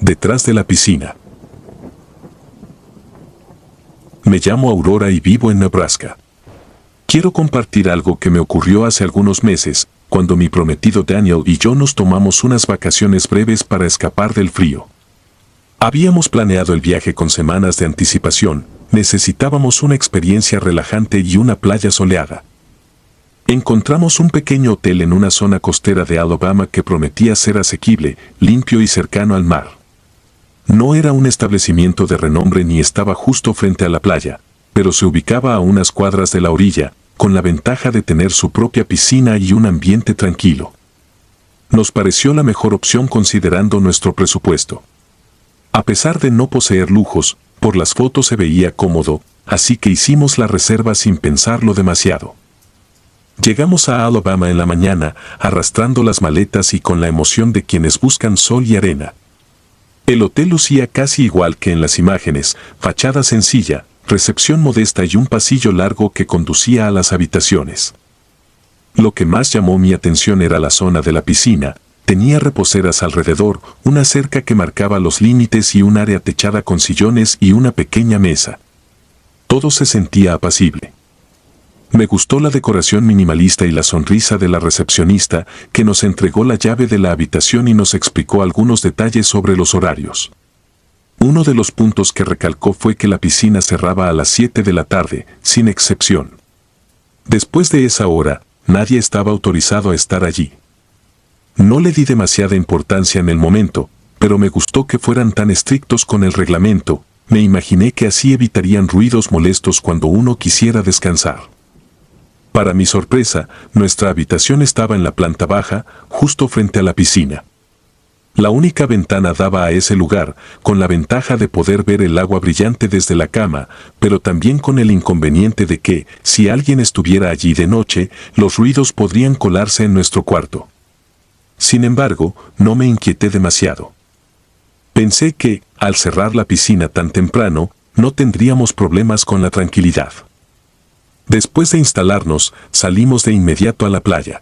detrás de la piscina. Me llamo Aurora y vivo en Nebraska. Quiero compartir algo que me ocurrió hace algunos meses, cuando mi prometido Daniel y yo nos tomamos unas vacaciones breves para escapar del frío. Habíamos planeado el viaje con semanas de anticipación, necesitábamos una experiencia relajante y una playa soleada. Encontramos un pequeño hotel en una zona costera de Alabama que prometía ser asequible, limpio y cercano al mar. No era un establecimiento de renombre ni estaba justo frente a la playa, pero se ubicaba a unas cuadras de la orilla, con la ventaja de tener su propia piscina y un ambiente tranquilo. Nos pareció la mejor opción considerando nuestro presupuesto. A pesar de no poseer lujos, por las fotos se veía cómodo, así que hicimos la reserva sin pensarlo demasiado. Llegamos a Alabama en la mañana, arrastrando las maletas y con la emoción de quienes buscan sol y arena. El hotel lucía casi igual que en las imágenes, fachada sencilla, recepción modesta y un pasillo largo que conducía a las habitaciones. Lo que más llamó mi atención era la zona de la piscina. Tenía reposeras alrededor, una cerca que marcaba los límites y un área techada con sillones y una pequeña mesa. Todo se sentía apacible. Me gustó la decoración minimalista y la sonrisa de la recepcionista, que nos entregó la llave de la habitación y nos explicó algunos detalles sobre los horarios. Uno de los puntos que recalcó fue que la piscina cerraba a las 7 de la tarde, sin excepción. Después de esa hora, nadie estaba autorizado a estar allí. No le di demasiada importancia en el momento, pero me gustó que fueran tan estrictos con el reglamento. Me imaginé que así evitarían ruidos molestos cuando uno quisiera descansar. Para mi sorpresa, nuestra habitación estaba en la planta baja, justo frente a la piscina. La única ventana daba a ese lugar, con la ventaja de poder ver el agua brillante desde la cama, pero también con el inconveniente de que, si alguien estuviera allí de noche, los ruidos podrían colarse en nuestro cuarto. Sin embargo, no me inquieté demasiado. Pensé que, al cerrar la piscina tan temprano, no tendríamos problemas con la tranquilidad. Después de instalarnos, salimos de inmediato a la playa.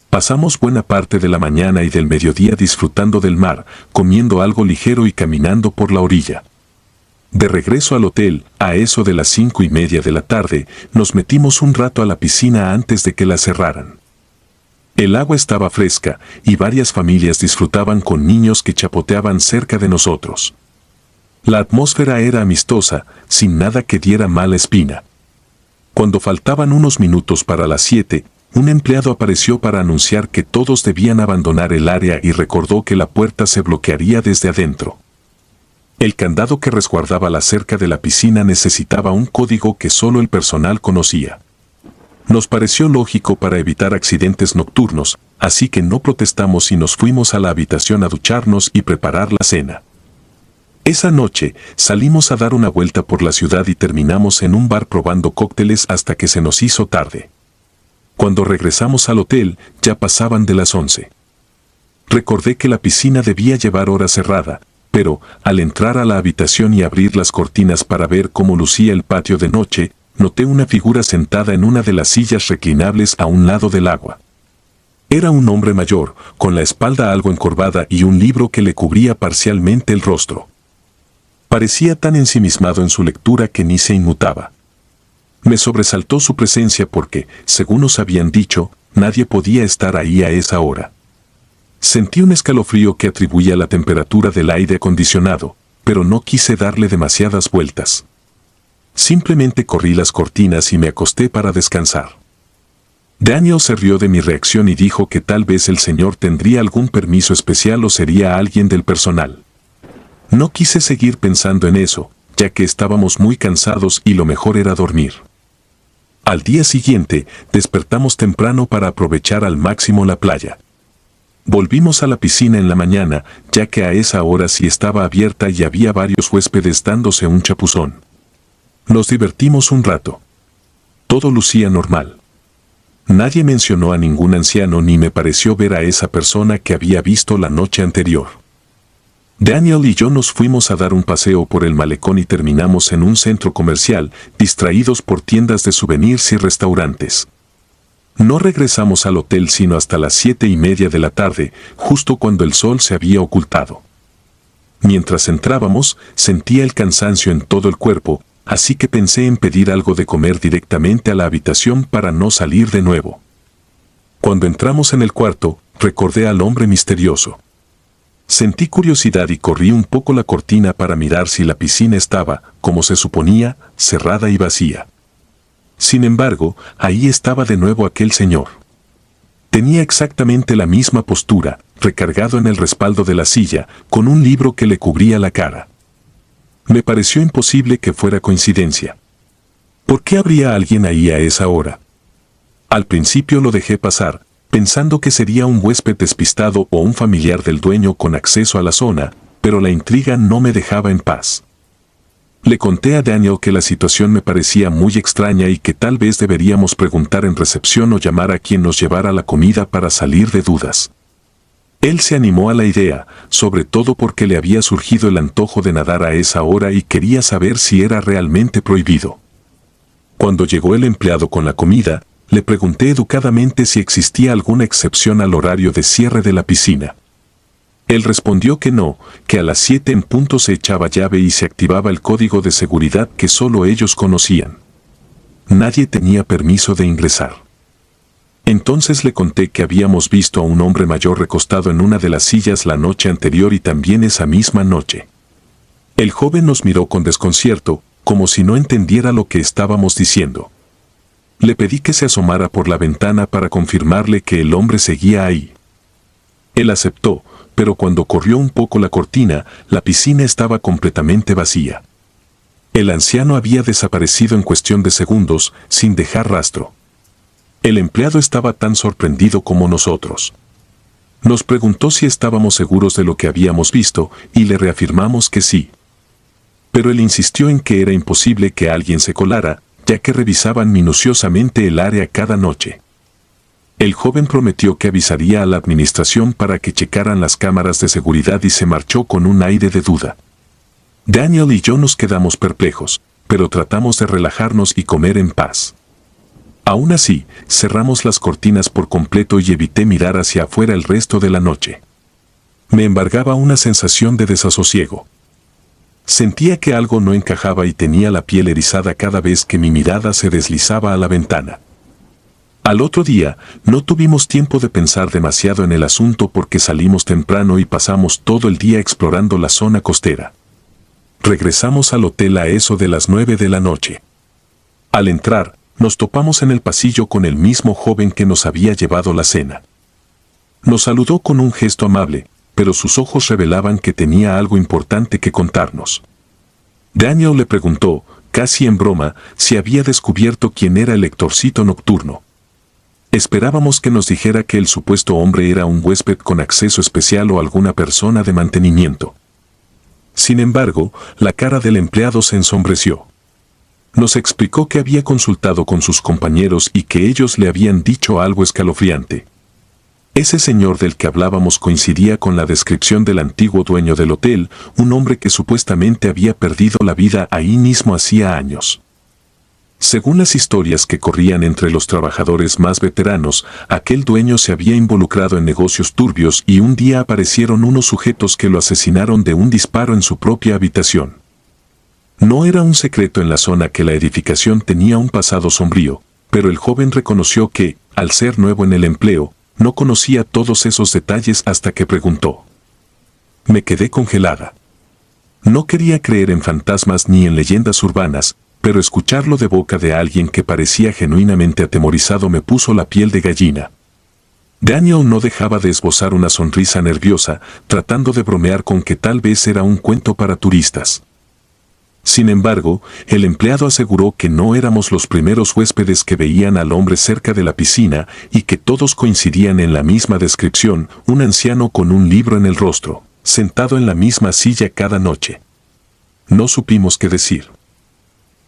Pasamos buena parte de la mañana y del mediodía disfrutando del mar, comiendo algo ligero y caminando por la orilla. De regreso al hotel, a eso de las 5:30 de la tarde, nos metimos un rato a la piscina antes de que la cerraran. El agua estaba fresca y varias familias disfrutaban con niños que chapoteaban cerca de nosotros. La atmósfera era amistosa, sin nada que diera mala espina. Cuando faltaban unos minutos para las 7, un empleado apareció para anunciar que todos debían abandonar el área y recordó que la puerta se bloquearía desde adentro. El candado que resguardaba la cerca de la piscina necesitaba un código que solo el personal conocía. Nos pareció lógico para evitar accidentes nocturnos, así que no protestamos y nos fuimos a la habitación a ducharnos y preparar la cena. Esa noche, salimos a dar una vuelta por la ciudad y terminamos en un bar probando cócteles hasta que se nos hizo tarde. Cuando regresamos al hotel, ya pasaban de las 11. Recordé que la piscina debía llevar hora cerrada, pero, al entrar a la habitación y abrir las cortinas para ver cómo lucía el patio de noche, noté una figura sentada en una de las sillas reclinables a un lado del agua. Era un hombre mayor, con la espalda algo encorvada y un libro que le cubría parcialmente el rostro. Parecía tan ensimismado en su lectura que ni se inmutaba. Me sobresaltó su presencia porque, según nos habían dicho, nadie podía estar ahí a esa hora. Sentí un escalofrío que atribuía a la temperatura del aire acondicionado, pero no quise darle demasiadas vueltas. Simplemente corrí las cortinas y me acosté para descansar. Daniel se rió de mi reacción y dijo que tal vez el señor tendría algún permiso especial o sería alguien del personal. No quise seguir pensando en eso, ya que estábamos muy cansados y lo mejor era dormir. Al día siguiente, despertamos temprano para aprovechar al máximo la playa. Volvimos a la piscina en la mañana, ya que a esa hora sí estaba abierta y había varios huéspedes dándose un chapuzón. Nos divertimos un rato. Todo lucía normal. Nadie mencionó a ningún anciano ni me pareció ver a esa persona que había visto la noche anterior. Daniel y yo nos fuimos a dar un paseo por el malecón y terminamos en un centro comercial, distraídos por tiendas de souvenirs y restaurantes. No regresamos al hotel sino hasta las 7:30 de la tarde, justo cuando el sol se había ocultado. Mientras entrábamos, sentía el cansancio en todo el cuerpo, así que pensé en pedir algo de comer directamente a la habitación para no salir de nuevo. Cuando entramos en el cuarto, recordé al hombre misterioso. Sentí curiosidad y corrí un poco la cortina para mirar si la piscina estaba, como se suponía, cerrada y vacía. Sin embargo, ahí estaba de nuevo aquel señor. Tenía exactamente la misma postura, recargado en el respaldo de la silla, con un libro que le cubría la cara. Me pareció imposible que fuera coincidencia. ¿Por qué habría alguien ahí a esa hora? Al principio lo dejé pasar, pensando que sería un huésped despistado o un familiar del dueño con acceso a la zona, pero la intriga no me dejaba en paz. Le conté a Daniel que la situación me parecía muy extraña y que tal vez deberíamos preguntar en recepción o llamar a quien nos llevara la comida para salir de dudas. Él se animó a la idea, sobre todo porque le había surgido el antojo de nadar a esa hora y quería saber si era realmente prohibido. Cuando llegó el empleado con la comida, le pregunté educadamente si existía alguna excepción al horario de cierre de la piscina. Él respondió que no, que a las 7 en punto se echaba llave y se activaba el código de seguridad que solo ellos conocían. Nadie tenía permiso de ingresar. Entonces le conté que habíamos visto a un hombre mayor recostado en una de las sillas la noche anterior y también esa misma noche. El joven nos miró con desconcierto, como si no entendiera lo que estábamos diciendo. Le pedí que se asomara por la ventana para confirmarle que el hombre seguía ahí. Él aceptó, pero cuando corrió un poco la cortina, la piscina estaba completamente vacía. El anciano había desaparecido en cuestión de segundos, sin dejar rastro. El empleado estaba tan sorprendido como nosotros. Nos preguntó si estábamos seguros de lo que habíamos visto, y le reafirmamos que sí. Pero él insistió en que era imposible que alguien se colara, ya que revisaban minuciosamente el área cada noche. El joven prometió que avisaría a la administración para que checaran las cámaras de seguridad y se marchó con un aire de duda. Daniel y yo nos quedamos perplejos, pero tratamos de relajarnos y comer en paz. Aún así, cerramos las cortinas por completo y evité mirar hacia afuera el resto de la noche. Me embargaba una sensación de desasosiego. Sentía que algo no encajaba y tenía la piel erizada cada vez que mi mirada se deslizaba a la ventana. Al otro día, no tuvimos tiempo de pensar demasiado en el asunto porque salimos temprano y pasamos todo el día explorando la zona costera. Regresamos al hotel a eso de las 9 de la noche. Al entrar, nos topamos en el pasillo con el mismo joven que nos había llevado la cena. Nos saludó con un gesto amable, pero sus ojos revelaban que tenía algo importante que contarnos. Daniel le preguntó, casi en broma, si había descubierto quién era el Héctorcito nocturno. Esperábamos que nos dijera que el supuesto hombre era un huésped con acceso especial o alguna persona de mantenimiento. Sin embargo, la cara del empleado se ensombreció. Nos explicó que había consultado con sus compañeros y que ellos le habían dicho algo escalofriante. Ese señor del que hablábamos coincidía con la descripción del antiguo dueño del hotel, un hombre que supuestamente había perdido la vida ahí mismo hacía años. Según las historias que corrían entre los trabajadores más veteranos, aquel dueño se había involucrado en negocios turbios y un día aparecieron unos sujetos que lo asesinaron de un disparo en su propia habitación. No era un secreto en la zona que la edificación tenía un pasado sombrío, pero el joven reconoció que, al ser nuevo en el empleo, no conocía todos esos detalles hasta que preguntó. Me quedé congelada. No quería creer en fantasmas ni en leyendas urbanas, pero escucharlo de boca de alguien que parecía genuinamente atemorizado me puso la piel de gallina. Daniel no dejaba de esbozar una sonrisa nerviosa, tratando de bromear con que tal vez era un cuento para turistas. Sin embargo, el empleado aseguró que no éramos los primeros huéspedes que veían al hombre cerca de la piscina y que todos coincidían en la misma descripción, un anciano con un libro en el rostro, sentado en la misma silla cada noche. No supimos qué decir.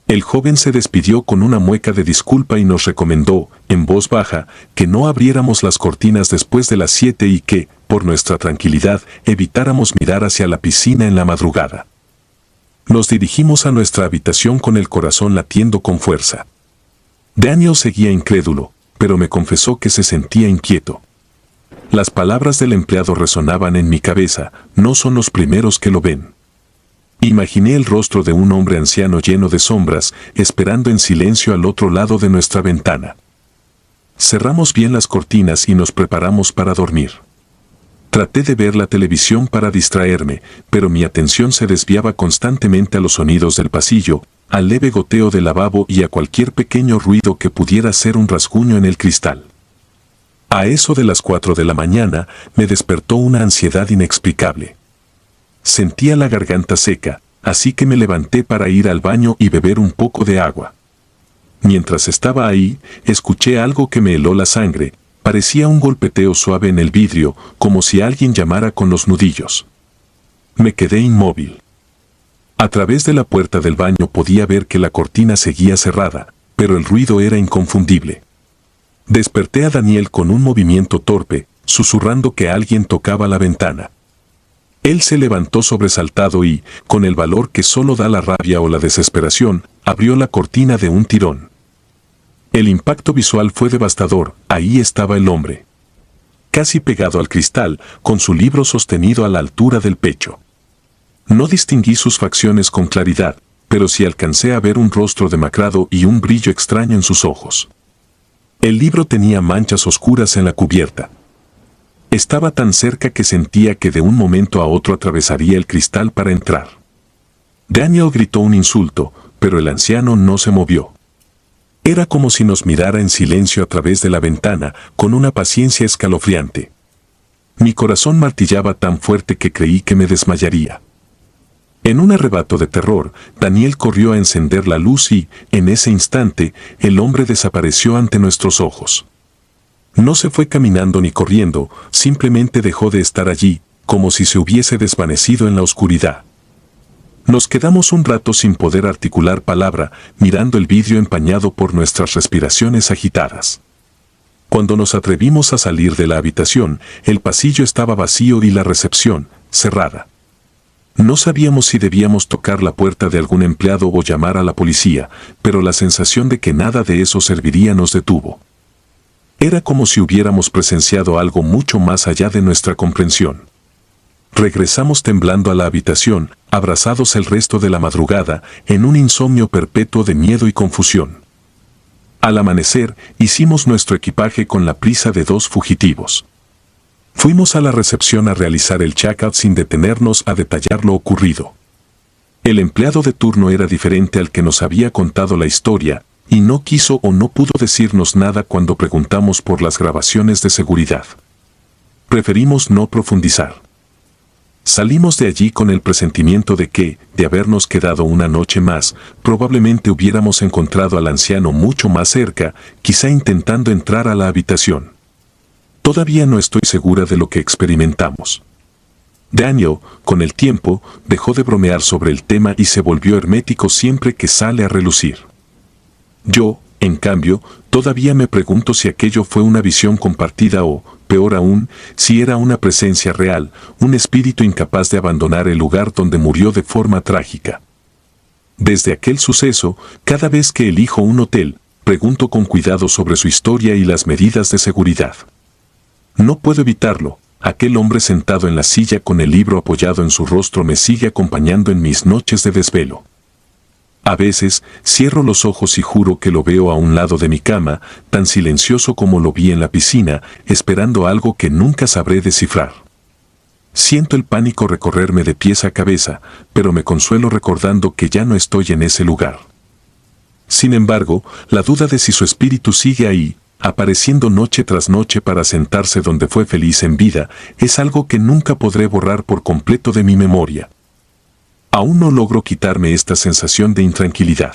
El joven se despidió con una mueca de disculpa y nos recomendó, en voz baja, que no abriéramos las cortinas después de las 7 y que, por nuestra tranquilidad, evitáramos mirar hacia la piscina en la madrugada. Nos dirigimos a nuestra habitación con el corazón latiendo con fuerza. Daniel seguía incrédulo, pero me confesó que se sentía inquieto. Las palabras del empleado resonaban en mi cabeza, no son los primeros que lo ven. Imaginé el rostro de un hombre anciano lleno de sombras, esperando en silencio al otro lado de nuestra ventana. Cerramos bien las cortinas y nos preparamos para dormir. Traté de ver la televisión para distraerme, pero mi atención se desviaba constantemente a los sonidos del pasillo, al leve goteo del lavabo y a cualquier pequeño ruido que pudiera ser un rasguño en el cristal. A eso de las 4 de la mañana me despertó una ansiedad inexplicable. Sentía la garganta seca, así que me levanté para ir al baño y beber un poco de agua. Mientras estaba ahí, escuché algo que me heló la sangre. Parecía un golpeteo suave en el vidrio, como si alguien llamara con los nudillos. Me quedé inmóvil. A través de la puerta del baño podía ver que la cortina seguía cerrada, pero el ruido era inconfundible. Desperté a Daniel con un movimiento torpe, susurrando que alguien tocaba la ventana. Él se levantó sobresaltado y, con el valor que solo da la rabia o la desesperación, abrió la cortina de un tirón. El impacto visual fue devastador, ahí estaba el hombre. Casi pegado al cristal, con su libro sostenido a la altura del pecho. No distinguí sus facciones con claridad, pero sí alcancé a ver un rostro demacrado y un brillo extraño en sus ojos. El libro tenía manchas oscuras en la cubierta. Estaba tan cerca que sentía que de un momento a otro atravesaría el cristal para entrar. Daniel gritó un insulto, pero el anciano no se movió. Era como si nos mirara en silencio a través de la ventana, con una paciencia escalofriante. Mi corazón martillaba tan fuerte que creí que me desmayaría. En un arrebato de terror, Daniel corrió a encender la luz y, en ese instante, el hombre desapareció ante nuestros ojos. No se fue caminando ni corriendo, simplemente dejó de estar allí, como si se hubiese desvanecido en la oscuridad. Nos quedamos un rato sin poder articular palabra, mirando el vidrio empañado por nuestras respiraciones agitadas. Cuando nos atrevimos a salir de la habitación, el pasillo estaba vacío y la recepción, cerrada. No sabíamos si debíamos tocar la puerta de algún empleado o llamar a la policía, pero la sensación de que nada de eso serviría nos detuvo. Era como si hubiéramos presenciado algo mucho más allá de nuestra comprensión. Regresamos temblando a la habitación, abrazados el resto de la madrugada, en un insomnio perpetuo de miedo y confusión. Al amanecer, hicimos nuestro equipaje con la prisa de 2 fugitivos. Fuimos a la recepción a realizar el check-out sin detenernos a detallar lo ocurrido. El empleado de turno era diferente al que nos había contado la historia, y no quiso o no pudo decirnos nada cuando preguntamos por las grabaciones de seguridad. Preferimos no profundizar. Salimos de allí con el presentimiento de que, de habernos quedado una noche más, probablemente hubiéramos encontrado al anciano mucho más cerca, quizá intentando entrar a la habitación. Todavía no estoy segura de lo que experimentamos. Daniel, con el tiempo, dejó de bromear sobre el tema y se volvió hermético siempre que sale a relucir. Yo, en cambio, todavía me pregunto si aquello fue una visión compartida o, peor aún, si era una presencia real, un espíritu incapaz de abandonar el lugar donde murió de forma trágica. Desde aquel suceso, cada vez que elijo un hotel, pregunto con cuidado sobre su historia y las medidas de seguridad. No puedo evitarlo, aquel hombre sentado en la silla con el libro apoyado en su rostro me sigue acompañando en mis noches de desvelo. A veces, cierro los ojos y juro que lo veo a un lado de mi cama, tan silencioso como lo vi en la piscina, esperando algo que nunca sabré descifrar. Siento el pánico recorrerme de pies a cabeza, pero me consuelo recordando que ya no estoy en ese lugar. Sin embargo, la duda de si su espíritu sigue ahí, apareciendo noche tras noche para sentarse donde fue feliz en vida, es algo que nunca podré borrar por completo de mi memoria. Aún no logro quitarme esta sensación de intranquilidad.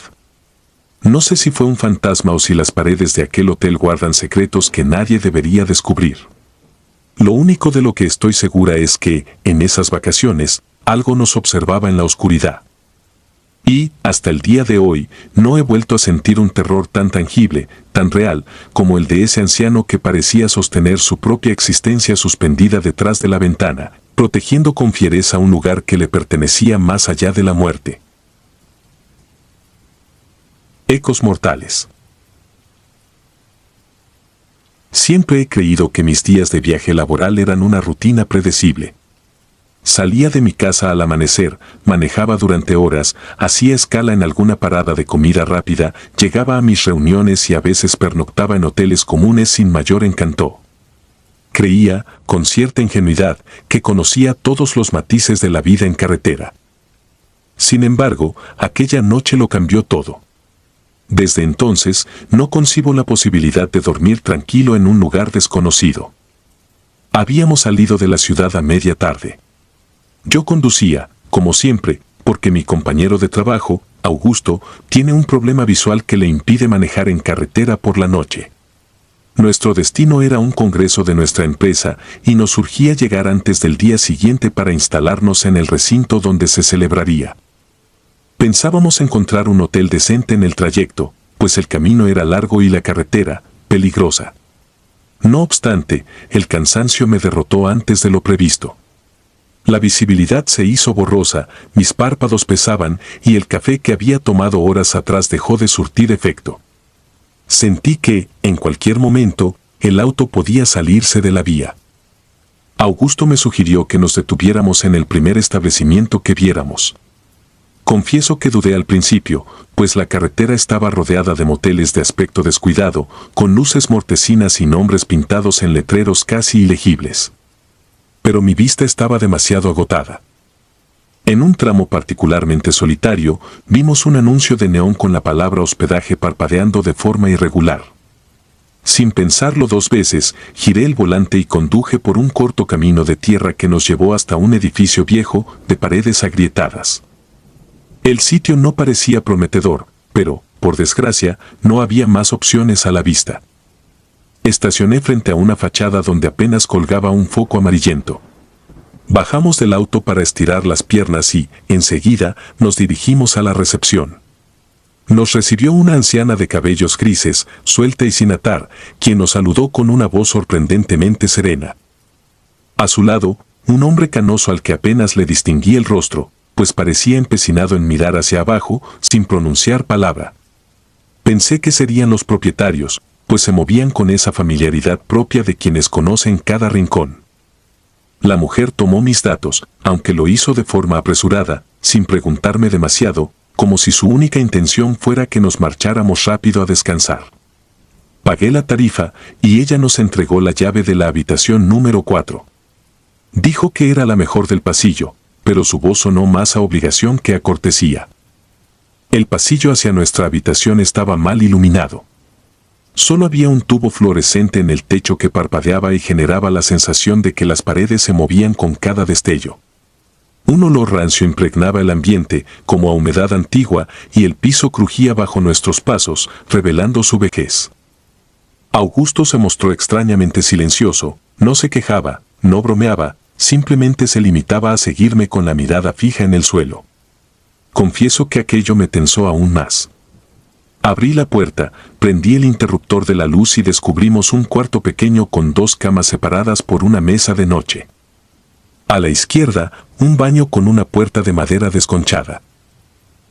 No sé si fue un fantasma o si las paredes de aquel hotel guardan secretos que nadie debería descubrir. Lo único de lo que estoy segura es que, en esas vacaciones, algo nos observaba en la oscuridad. Y, hasta el día de hoy, no he vuelto a sentir un terror tan tangible, tan real, como el de ese anciano que parecía sostener su propia existencia suspendida detrás de la ventana, protegiendo con fiereza un lugar que le pertenecía más allá de la muerte. Ecos mortales. Siempre he creído que mis días de viaje laboral eran una rutina predecible. Salía de mi casa al amanecer, manejaba durante horas, hacía escala en alguna parada de comida rápida, llegaba a mis reuniones y a veces pernoctaba en hoteles comunes sin mayor encanto. Creía, con cierta ingenuidad, que conocía todos los matices de la vida en carretera. Sin embargo, aquella noche lo cambió todo. Desde entonces, no concibo la posibilidad de dormir tranquilo en un lugar desconocido. Habíamos salido de la ciudad a media tarde. Yo conducía, como siempre, porque mi compañero de trabajo, Augusto, tiene un problema visual que le impide manejar en carretera por la noche. Nuestro destino era un congreso de nuestra empresa y nos surgía llegar antes del día siguiente para instalarnos en el recinto donde se celebraría. Pensábamos encontrar un hotel decente en el trayecto, pues el camino era largo y la carretera, peligrosa. No obstante, el cansancio me derrotó antes de lo previsto. La visibilidad se hizo borrosa, mis párpados pesaban y el café que había tomado horas atrás dejó de surtir efecto. Sentí que, en cualquier momento, el auto podía salirse de la vía. Augusto me sugirió que nos detuviéramos en el primer establecimiento que viéramos. Confieso que dudé al principio, pues la carretera estaba rodeada de moteles de aspecto descuidado, con luces mortecinas y nombres pintados en letreros casi ilegibles. Pero mi vista estaba demasiado agotada. En un tramo particularmente solitario, vimos un anuncio de neón con la palabra hospedaje parpadeando de forma irregular. Sin pensarlo dos veces, giré el volante y conduje por un corto camino de tierra que nos llevó hasta un edificio viejo, de paredes agrietadas. El sitio no parecía prometedor, pero, por desgracia, no había más opciones a la vista. Estacioné frente a una fachada donde apenas colgaba un foco amarillento. Bajamos del auto para estirar las piernas y, enseguida, nos dirigimos a la recepción. Nos recibió una anciana de cabellos grises, suelta y sin atar, quien nos saludó con una voz sorprendentemente serena. A su lado, un hombre canoso al que apenas le distinguí el rostro, pues parecía empecinado en mirar hacia abajo, sin pronunciar palabra. Pensé que serían los propietarios, pues se movían con esa familiaridad propia de quienes conocen cada rincón. La mujer tomó mis datos, aunque lo hizo de forma apresurada, sin preguntarme demasiado, como si su única intención fuera que nos marcháramos rápido a descansar. Pagué la tarifa y ella nos entregó la llave de la habitación número 4. Dijo que era la mejor del pasillo, pero su voz sonó más a obligación que a cortesía. El pasillo hacia nuestra habitación estaba mal iluminado. Solo había un tubo fluorescente en el techo que parpadeaba y generaba la sensación de que las paredes se movían con cada destello. Un olor rancio impregnaba el ambiente, como a humedad antigua, y el piso crujía bajo nuestros pasos, revelando su vejez. Augusto se mostró extrañamente silencioso, no se quejaba, no bromeaba, simplemente se limitaba a seguirme con la mirada fija en el suelo. Confieso que aquello me tensó aún más. Abrí la puerta, prendí el interruptor de la luz y descubrimos un cuarto pequeño con 2 camas separadas por una mesa de noche. A la izquierda, un baño con una puerta de madera desconchada.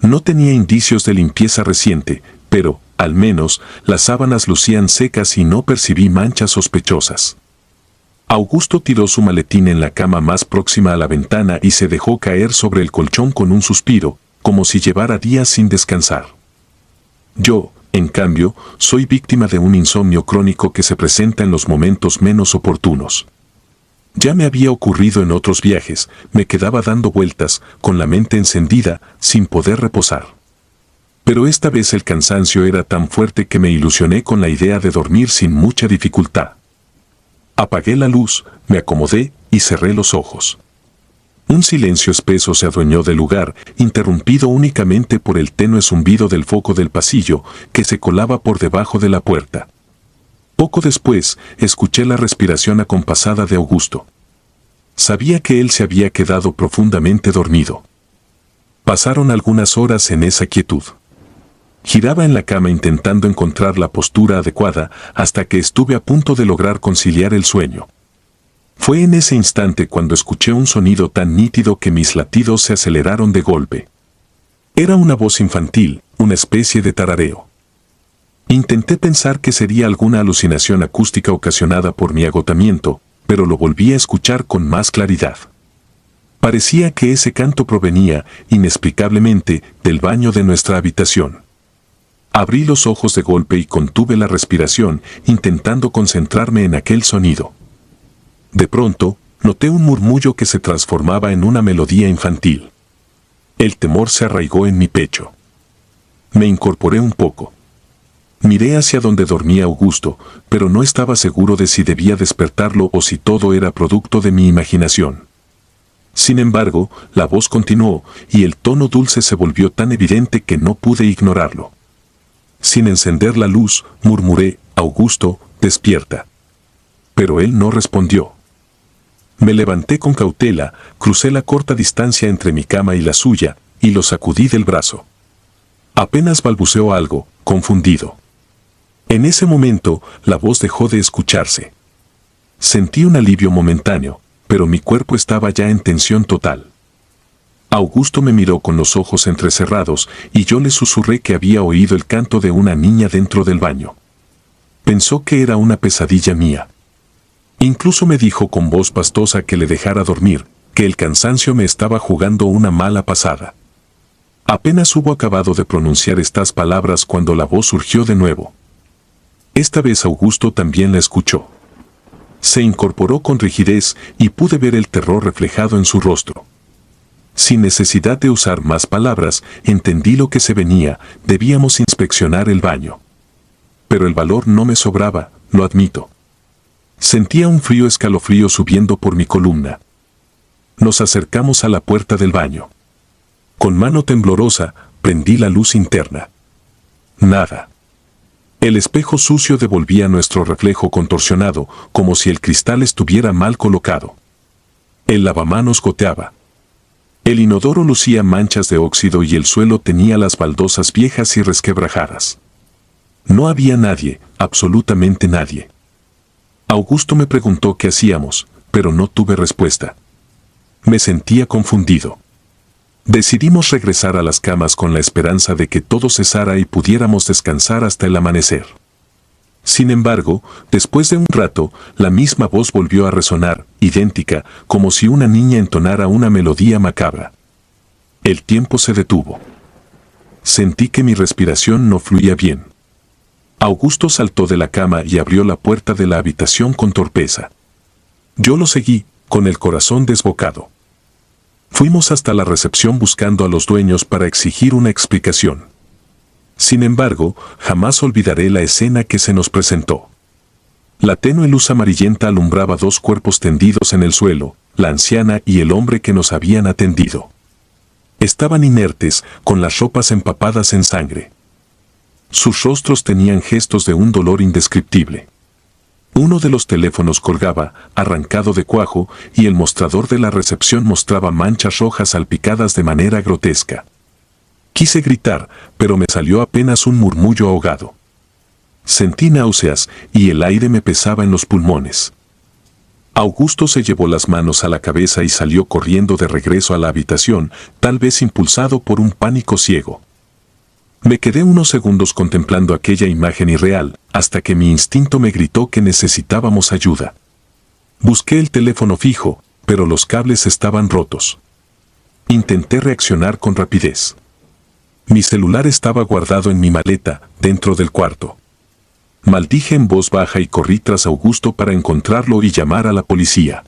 No tenía indicios de limpieza reciente, pero, al menos, las sábanas lucían secas y no percibí manchas sospechosas. Augusto tiró su maletín en la cama más próxima a la ventana y se dejó caer sobre el colchón con un suspiro, como si llevara días sin descansar. Yo, en cambio, soy víctima de un insomnio crónico que se presenta en los momentos menos oportunos. Ya me había ocurrido en otros viajes, me quedaba dando vueltas, con la mente encendida, sin poder reposar. Pero esta vez el cansancio era tan fuerte que me ilusioné con la idea de dormir sin mucha dificultad. Apagué la luz, me acomodé y cerré los ojos. Un silencio espeso se adueñó del lugar, interrumpido únicamente por el tenue zumbido del foco del pasillo que se colaba por debajo de la puerta. Poco después, escuché la respiración acompasada de Augusto. Sabía que él se había quedado profundamente dormido. Pasaron algunas horas en esa quietud. Giraba en la cama intentando encontrar la postura adecuada hasta que estuve a punto de lograr conciliar el sueño. Fue en ese instante cuando escuché un sonido tan nítido que mis latidos se aceleraron de golpe. Era una voz infantil, una especie de tarareo. Intenté pensar que sería alguna alucinación acústica ocasionada por mi agotamiento, pero lo volví a escuchar con más claridad. Parecía que ese canto provenía, inexplicablemente, del baño de nuestra habitación. Abrí los ojos de golpe y contuve la respiración, intentando concentrarme en aquel sonido. De pronto, noté un murmullo que se transformaba en una melodía infantil. El temor se arraigó en mi pecho. Me incorporé un poco. Miré hacia donde dormía Augusto, pero no estaba seguro de si debía despertarlo o si todo era producto de mi imaginación. Sin embargo, la voz continuó, y el tono dulce se volvió tan evidente que no pude ignorarlo. Sin encender la luz, murmuré: «Augusto, despierta». Pero él no respondió. Me levanté con cautela, crucé la corta distancia entre mi cama y la suya, y lo sacudí del brazo. Apenas balbuceó algo, confundido. En ese momento, la voz dejó de escucharse. Sentí un alivio momentáneo, pero mi cuerpo estaba ya en tensión total. Augusto me miró con los ojos entrecerrados y yo le susurré que había oído el canto de una niña dentro del baño. Pensó que era una pesadilla mía. Incluso me dijo con voz pastosa que le dejara dormir, que el cansancio me estaba jugando una mala pasada. Apenas hubo acabado de pronunciar estas palabras cuando la voz surgió de nuevo. Esta vez Augusto también la escuchó. Se incorporó con rigidez y pude ver el terror reflejado en su rostro. Sin necesidad de usar más palabras, entendí lo que se venía: debíamos inspeccionar el baño. Pero el valor no me sobraba, lo admito. Sentía un frío escalofrío subiendo por mi columna. Nos acercamos a la puerta del baño. Con mano temblorosa, prendí la luz interna. Nada. El espejo sucio devolvía nuestro reflejo contorsionado, como si el cristal estuviera mal colocado. El lavamanos goteaba. El inodoro lucía manchas de óxido y el suelo tenía las baldosas viejas y resquebrajadas. No había nadie, absolutamente nadie. Augusto me preguntó qué hacíamos, pero no tuve respuesta. Me sentía confundido. Decidimos regresar a las camas con la esperanza de que todo cesara y pudiéramos descansar hasta el amanecer. Sin embargo, después de un rato, la misma voz volvió a resonar, idéntica, como si una niña entonara una melodía macabra. El tiempo se detuvo. Sentí que mi respiración no fluía bien. Augusto saltó de la cama y abrió la puerta de la habitación con torpeza. Yo lo seguí, con el corazón desbocado. Fuimos hasta la recepción buscando a los dueños para exigir una explicación. Sin embargo, jamás olvidaré la escena que se nos presentó. La tenue luz amarillenta alumbraba dos cuerpos tendidos en el suelo, la anciana y el hombre que nos habían atendido. Estaban inertes, con las ropas empapadas en sangre. Sus rostros tenían gestos de un dolor indescriptible. Uno de los teléfonos colgaba, arrancado de cuajo, y el mostrador de la recepción mostraba manchas rojas salpicadas de manera grotesca. Quise gritar, pero me salió apenas un murmullo ahogado. Sentí náuseas y el aire me pesaba en los pulmones. Augusto se llevó las manos a la cabeza y salió corriendo de regreso a la habitación, tal vez impulsado por un pánico ciego. Me quedé unos segundos contemplando aquella imagen irreal, hasta que mi instinto me gritó que necesitábamos ayuda. Busqué el teléfono fijo, pero los cables estaban rotos. Intenté reaccionar con rapidez. Mi celular estaba guardado en mi maleta, dentro del cuarto. Maldije en voz baja y corrí tras Augusto para encontrarlo y llamar a la policía.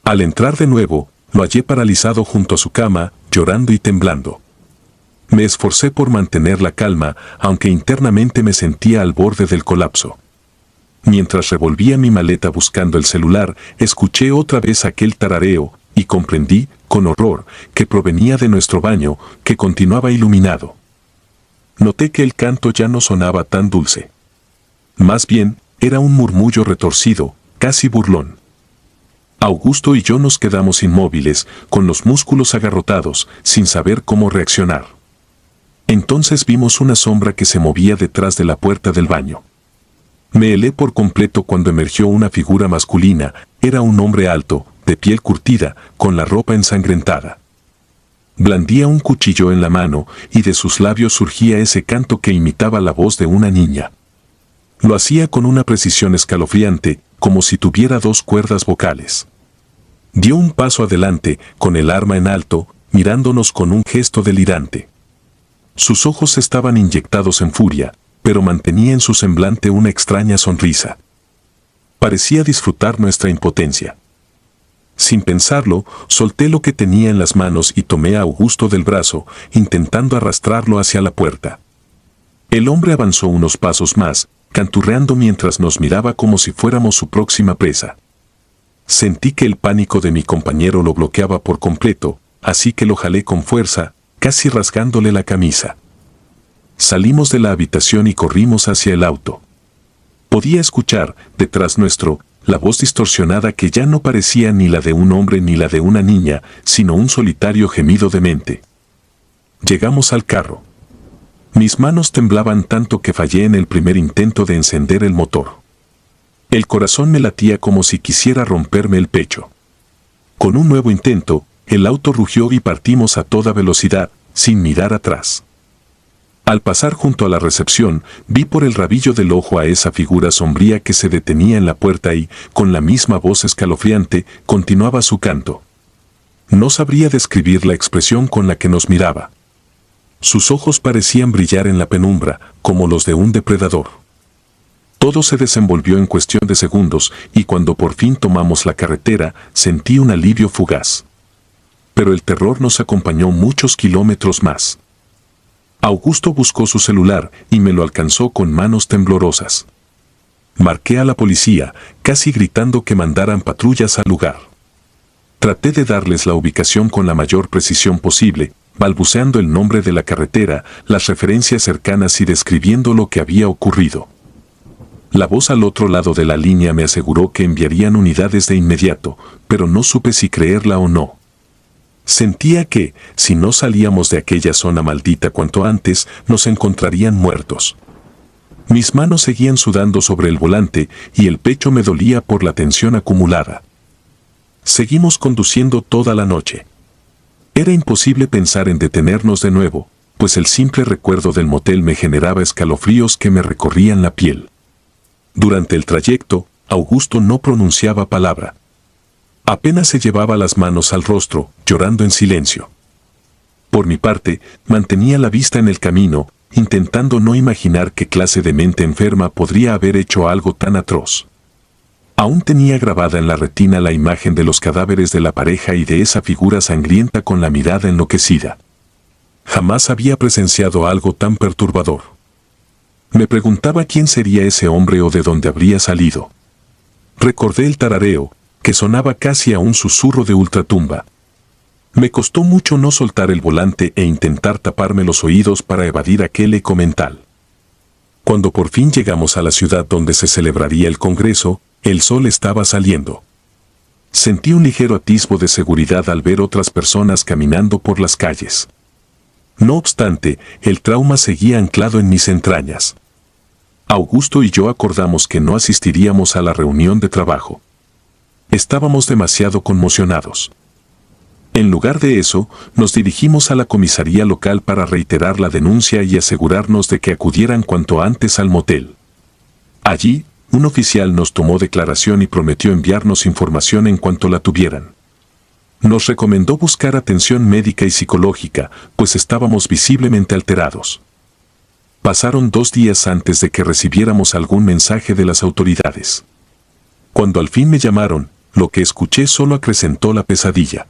Al entrar de nuevo, lo hallé paralizado junto a su cama, llorando y temblando. Me esforcé por mantener la calma, aunque internamente me sentía al borde del colapso. Mientras revolvía mi maleta buscando el celular, escuché otra vez aquel tarareo, y comprendí, con horror, que provenía de nuestro baño, que continuaba iluminado. Noté que el canto ya no sonaba tan dulce. Más bien, era un murmullo retorcido, casi burlón. Augusto y yo nos quedamos inmóviles, con los músculos agarrotados, sin saber cómo reaccionar. Entonces vimos una sombra que se movía detrás de la puerta del baño. Me helé por completo cuando emergió una figura masculina. Era un hombre alto, de piel curtida, con la ropa ensangrentada. Blandía un cuchillo en la mano y de sus labios surgía ese canto que imitaba la voz de una niña. Lo hacía con una precisión escalofriante, como si tuviera 2 cuerdas vocales. Dio un paso adelante, con el arma en alto, mirándonos con un gesto delirante. Sus ojos estaban inyectados en furia, pero mantenía en su semblante una extraña sonrisa. Parecía disfrutar nuestra impotencia. Sin pensarlo, solté lo que tenía en las manos y tomé a Augusto del brazo, intentando arrastrarlo hacia la puerta. El hombre avanzó unos pasos más, canturreando mientras nos miraba como si fuéramos su próxima presa. Sentí que el pánico de mi compañero lo bloqueaba por completo, así que lo jalé con fuerza, casi rasgándole la camisa. Salimos de la habitación y corrimos hacia el auto. Podía escuchar, detrás nuestro, la voz distorsionada que ya no parecía ni la de un hombre ni la de una niña, sino un solitario gemido demente. Llegamos al carro. Mis manos temblaban tanto que fallé en el primer intento de encender el motor. El corazón me latía como si quisiera romperme el pecho. Con un nuevo intento, el auto rugió y partimos a toda velocidad, sin mirar atrás. Al pasar junto a la recepción, vi por el rabillo del ojo a esa figura sombría que se detenía en la puerta y, con la misma voz escalofriante, continuaba su canto. No sabría describir la expresión con la que nos miraba. Sus ojos parecían brillar en la penumbra, como los de un depredador. Todo se desenvolvió en cuestión de segundos, y cuando por fin tomamos la carretera, sentí un alivio fugaz. Pero el terror nos acompañó muchos kilómetros más. Augusto buscó su celular y me lo alcanzó con manos temblorosas. Marqué a la policía, casi gritando que mandaran patrullas al lugar. Traté de darles la ubicación con la mayor precisión posible, balbuceando el nombre de la carretera, las referencias cercanas y describiendo lo que había ocurrido. La voz al otro lado de la línea me aseguró que enviarían unidades de inmediato, pero no supe si creerla o no. Sentía que, si no salíamos de aquella zona maldita cuanto antes, nos encontrarían muertos. Mis manos seguían sudando sobre el volante y el pecho me dolía por la tensión acumulada. Seguimos conduciendo toda la noche. Era imposible pensar en detenernos de nuevo, pues el simple recuerdo del motel me generaba escalofríos que me recorrían la piel. Durante el trayecto, Augusto no pronunciaba palabra. Apenas se llevaba las manos al rostro, llorando en silencio. Por mi parte, mantenía la vista en el camino, intentando no imaginar qué clase de mente enferma podría haber hecho algo tan atroz. Aún tenía grabada en la retina la imagen de los cadáveres de la pareja y de esa figura sangrienta con la mirada enloquecida. Jamás había presenciado algo tan perturbador. Me preguntaba quién sería ese hombre o de dónde habría salido. Recordé el tarareo, que sonaba casi a un susurro de ultratumba. Me costó mucho no soltar el volante e intentar taparme los oídos para evadir aquel eco mental. Cuando por fin llegamos a la ciudad donde se celebraría el congreso, el sol estaba saliendo. Sentí un ligero atisbo de seguridad al ver otras personas caminando por las calles. No obstante, el trauma seguía anclado en mis entrañas. Augusto y yo acordamos que no asistiríamos a la reunión de trabajo. Estábamos demasiado conmocionados. En lugar de eso, nos dirigimos a la comisaría local para reiterar la denuncia y asegurarnos de que acudieran cuanto antes al motel. Allí, un oficial nos tomó declaración y prometió enviarnos información en cuanto la tuvieran. Nos recomendó buscar atención médica y psicológica, pues estábamos visiblemente alterados. Pasaron 2 días antes de que recibiéramos algún mensaje de las autoridades. Cuando al fin me llamaron, lo que escuché solo acrecentó la pesadilla.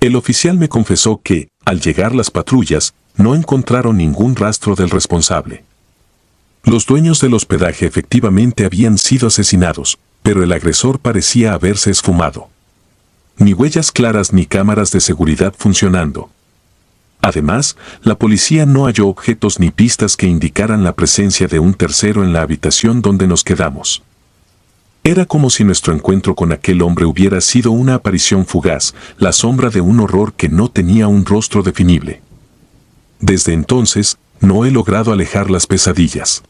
El oficial me confesó que, al llegar las patrullas, no encontraron ningún rastro del responsable. Los dueños del hospedaje efectivamente habían sido asesinados, pero el agresor parecía haberse esfumado. Ni huellas claras ni cámaras de seguridad funcionando. Además, la policía no halló objetos ni pistas que indicaran la presencia de un tercero en la habitación donde nos quedamos. Era como si nuestro encuentro con aquel hombre hubiera sido una aparición fugaz, la sombra de un horror que no tenía un rostro definible. Desde entonces, no he logrado alejar las pesadillas.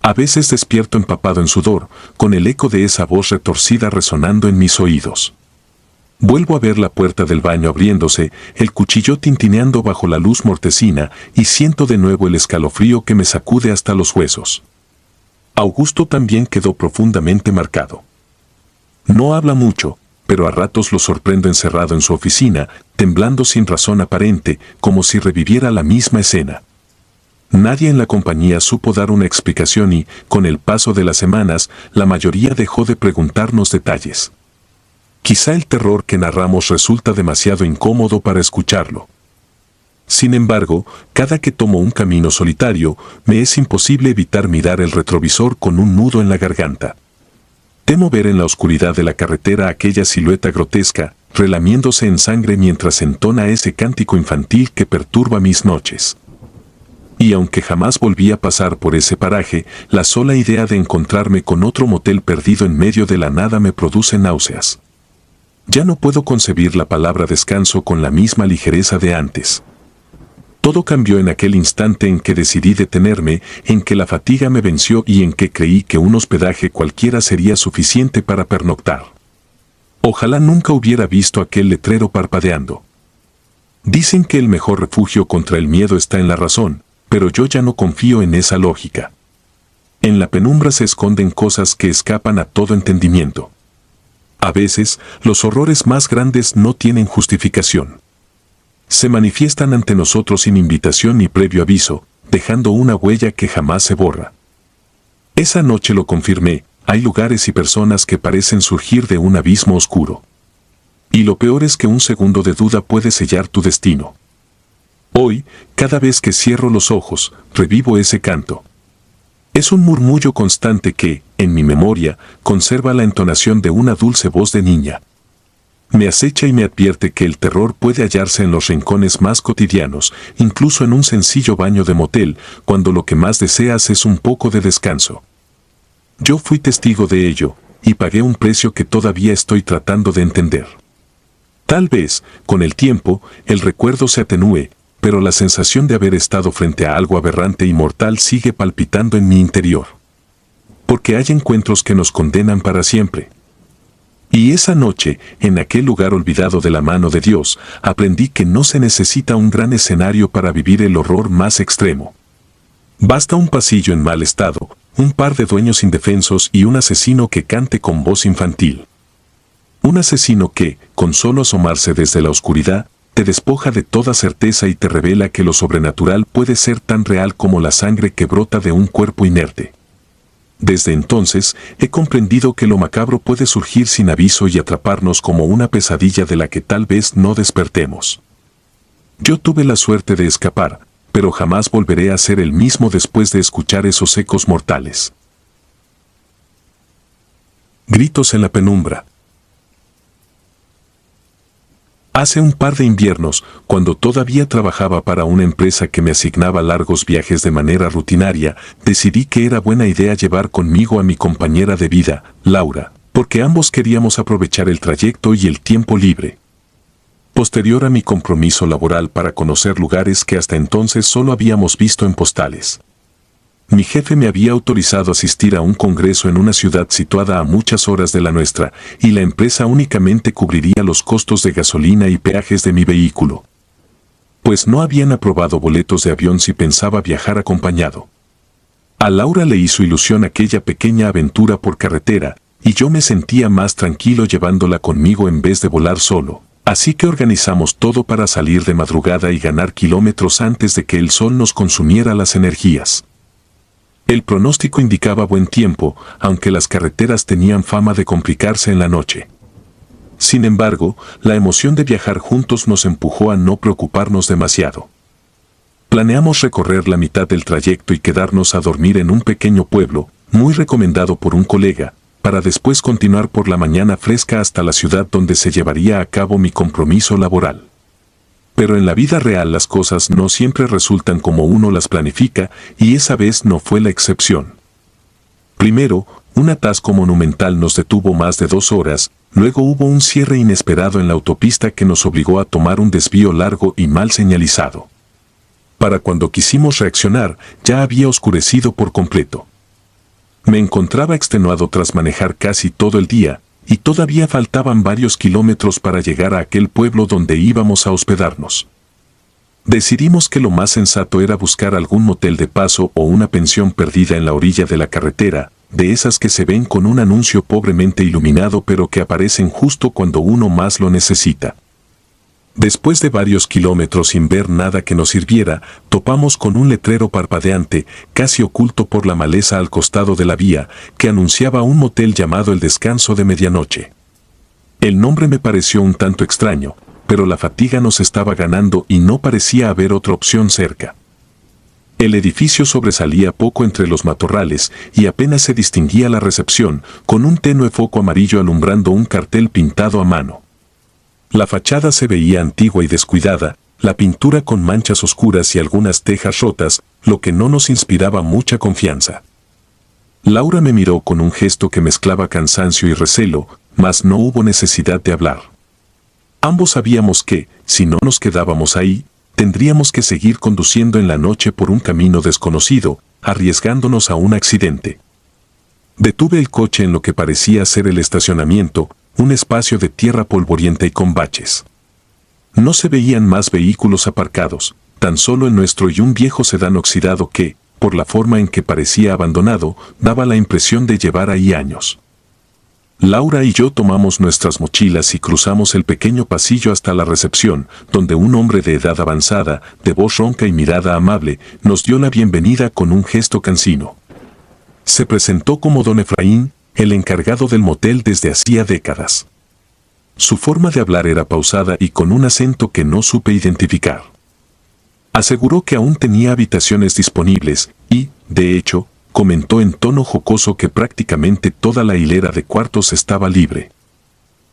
A veces despierto empapado en sudor, con el eco de esa voz retorcida resonando en mis oídos. Vuelvo a ver la puerta del baño abriéndose, el cuchillo tintineando bajo la luz mortecina y siento de nuevo el escalofrío que me sacude hasta los huesos. Augusto también quedó profundamente marcado. No habla mucho, pero a ratos lo sorprendo encerrado en su oficina, temblando sin razón aparente, como si reviviera la misma escena. Nadie en la compañía supo dar una explicación y, con el paso de las semanas, la mayoría dejó de preguntarnos detalles. Quizá el terror que narramos resulta demasiado incómodo para escucharlo. Sin embargo, cada que tomo un camino solitario, me es imposible evitar mirar el retrovisor con un nudo en la garganta. Temo ver en la oscuridad de la carretera aquella silueta grotesca, relamiéndose en sangre mientras entona ese cántico infantil que perturba mis noches. Y aunque jamás volví a pasar por ese paraje, la sola idea de encontrarme con otro motel perdido en medio de la nada me produce náuseas. Ya no puedo concebir la palabra descanso con la misma ligereza de antes. Todo cambió en aquel instante en que decidí detenerme, en que la fatiga me venció y en que creí que un hospedaje cualquiera sería suficiente para pernoctar. Ojalá nunca hubiera visto aquel letrero parpadeando. Dicen que el mejor refugio contra el miedo está en la razón, pero yo ya no confío en esa lógica. En la penumbra se esconden cosas que escapan a todo entendimiento. A veces, los horrores más grandes no tienen justificación. Se manifiestan ante nosotros sin invitación ni previo aviso, dejando una huella que jamás se borra. Esa noche lo confirmé, hay lugares y personas que parecen surgir de un abismo oscuro. Y lo peor es que un segundo de duda puede sellar tu destino. Hoy, cada vez que cierro los ojos, revivo ese canto. Es un murmullo constante que, en mi memoria, conserva la entonación de una dulce voz de niña. Me acecha y me advierte que el terror puede hallarse en los rincones más cotidianos, incluso en un sencillo baño de motel, cuando lo que más deseas es un poco de descanso. Yo fui testigo de ello, y pagué un precio que todavía estoy tratando de entender. Tal vez, con el tiempo, el recuerdo se atenúe, pero la sensación de haber estado frente a algo aberrante y mortal sigue palpitando en mi interior. Porque hay encuentros que nos condenan para siempre. Y esa noche, en aquel lugar olvidado de la mano de Dios, aprendí que no se necesita un gran escenario para vivir el horror más extremo. Basta un pasillo en mal estado, un par de dueños indefensos y un asesino que cante con voz infantil. Un asesino que, con solo asomarse desde la oscuridad, te despoja de toda certeza y te revela que lo sobrenatural puede ser tan real como la sangre que brota de un cuerpo inerte. Desde entonces, he comprendido que lo macabro puede surgir sin aviso y atraparnos como una pesadilla de la que tal vez no despertemos. Yo tuve la suerte de escapar, pero jamás volveré a ser el mismo después de escuchar esos ecos mortales. Gritos en la penumbra. Hace un par de inviernos, cuando todavía trabajaba para una empresa que me asignaba largos viajes de manera rutinaria, decidí que era buena idea llevar conmigo a mi compañera de vida, Laura, porque ambos queríamos aprovechar el trayecto y el tiempo libre. Posterior a mi compromiso laboral para conocer lugares que hasta entonces solo habíamos visto en postales. Mi jefe me había autorizado a asistir a un congreso en una ciudad situada a muchas horas de la nuestra, y la empresa únicamente cubriría los costos de gasolina y peajes de mi vehículo. Pues no habían aprobado boletos de avión si pensaba viajar acompañado. A Laura le hizo ilusión aquella pequeña aventura por carretera, y yo me sentía más tranquilo llevándola conmigo en vez de volar solo. Así que organizamos todo para salir de madrugada y ganar kilómetros antes de que el sol nos consumiera las energías. El pronóstico indicaba buen tiempo, aunque las carreteras tenían fama de complicarse en la noche. Sin embargo, la emoción de viajar juntos nos empujó a no preocuparnos demasiado. Planeamos recorrer la mitad del trayecto y quedarnos a dormir en un pequeño pueblo, muy recomendado por un colega, para después continuar por la mañana fresca hasta la ciudad donde se llevaría a cabo mi compromiso laboral. Pero en la vida real las cosas no siempre resultan como uno las planifica, y esa vez no fue la excepción. Primero, un atasco monumental nos detuvo más de 2 horas, luego hubo un cierre inesperado en la autopista que nos obligó a tomar un desvío largo y mal señalizado. Para cuando quisimos reaccionar, ya había oscurecido por completo. Me encontraba extenuado tras manejar casi todo el día, y todavía faltaban varios kilómetros para llegar a aquel pueblo donde íbamos a hospedarnos. Decidimos que lo más sensato era buscar algún motel de paso o una pensión perdida en la orilla de la carretera, de esas que se ven con un anuncio pobremente iluminado pero que aparecen justo cuando uno más lo necesita. Después de varios kilómetros sin ver nada que nos sirviera, topamos con un letrero parpadeante, casi oculto por la maleza al costado de la vía, que anunciaba un motel llamado El Descanso de Medianoche. El nombre me pareció un tanto extraño, pero la fatiga nos estaba ganando y no parecía haber otra opción cerca. El edificio sobresalía poco entre los matorrales y apenas se distinguía la recepción, con un tenue foco amarillo alumbrando un cartel pintado a mano. La fachada se veía antigua y descuidada, la pintura con manchas oscuras y algunas tejas rotas, lo que no nos inspiraba mucha confianza. Laura me miró con un gesto que mezclaba cansancio y recelo, mas no hubo necesidad de hablar. Ambos sabíamos que, si no nos quedábamos ahí, tendríamos que seguir conduciendo en la noche por un camino desconocido, arriesgándonos a un accidente. Detuve el coche en lo que parecía ser el estacionamiento, un espacio de tierra polvorienta y con baches. No se veían más vehículos aparcados, tan solo el nuestro y un viejo sedán oxidado que, por la forma en que parecía abandonado, daba la impresión de llevar ahí años. Laura y yo tomamos nuestras mochilas y cruzamos el pequeño pasillo hasta la recepción, donde un hombre de edad avanzada, de voz ronca y mirada amable, nos dio la bienvenida con un gesto cansino. Se presentó como don Efraín, el encargado del motel desde hacía décadas. Su forma de hablar era pausada y con un acento que no supe identificar. Aseguró que aún tenía habitaciones disponibles y, de hecho, comentó en tono jocoso que prácticamente toda la hilera de cuartos estaba libre.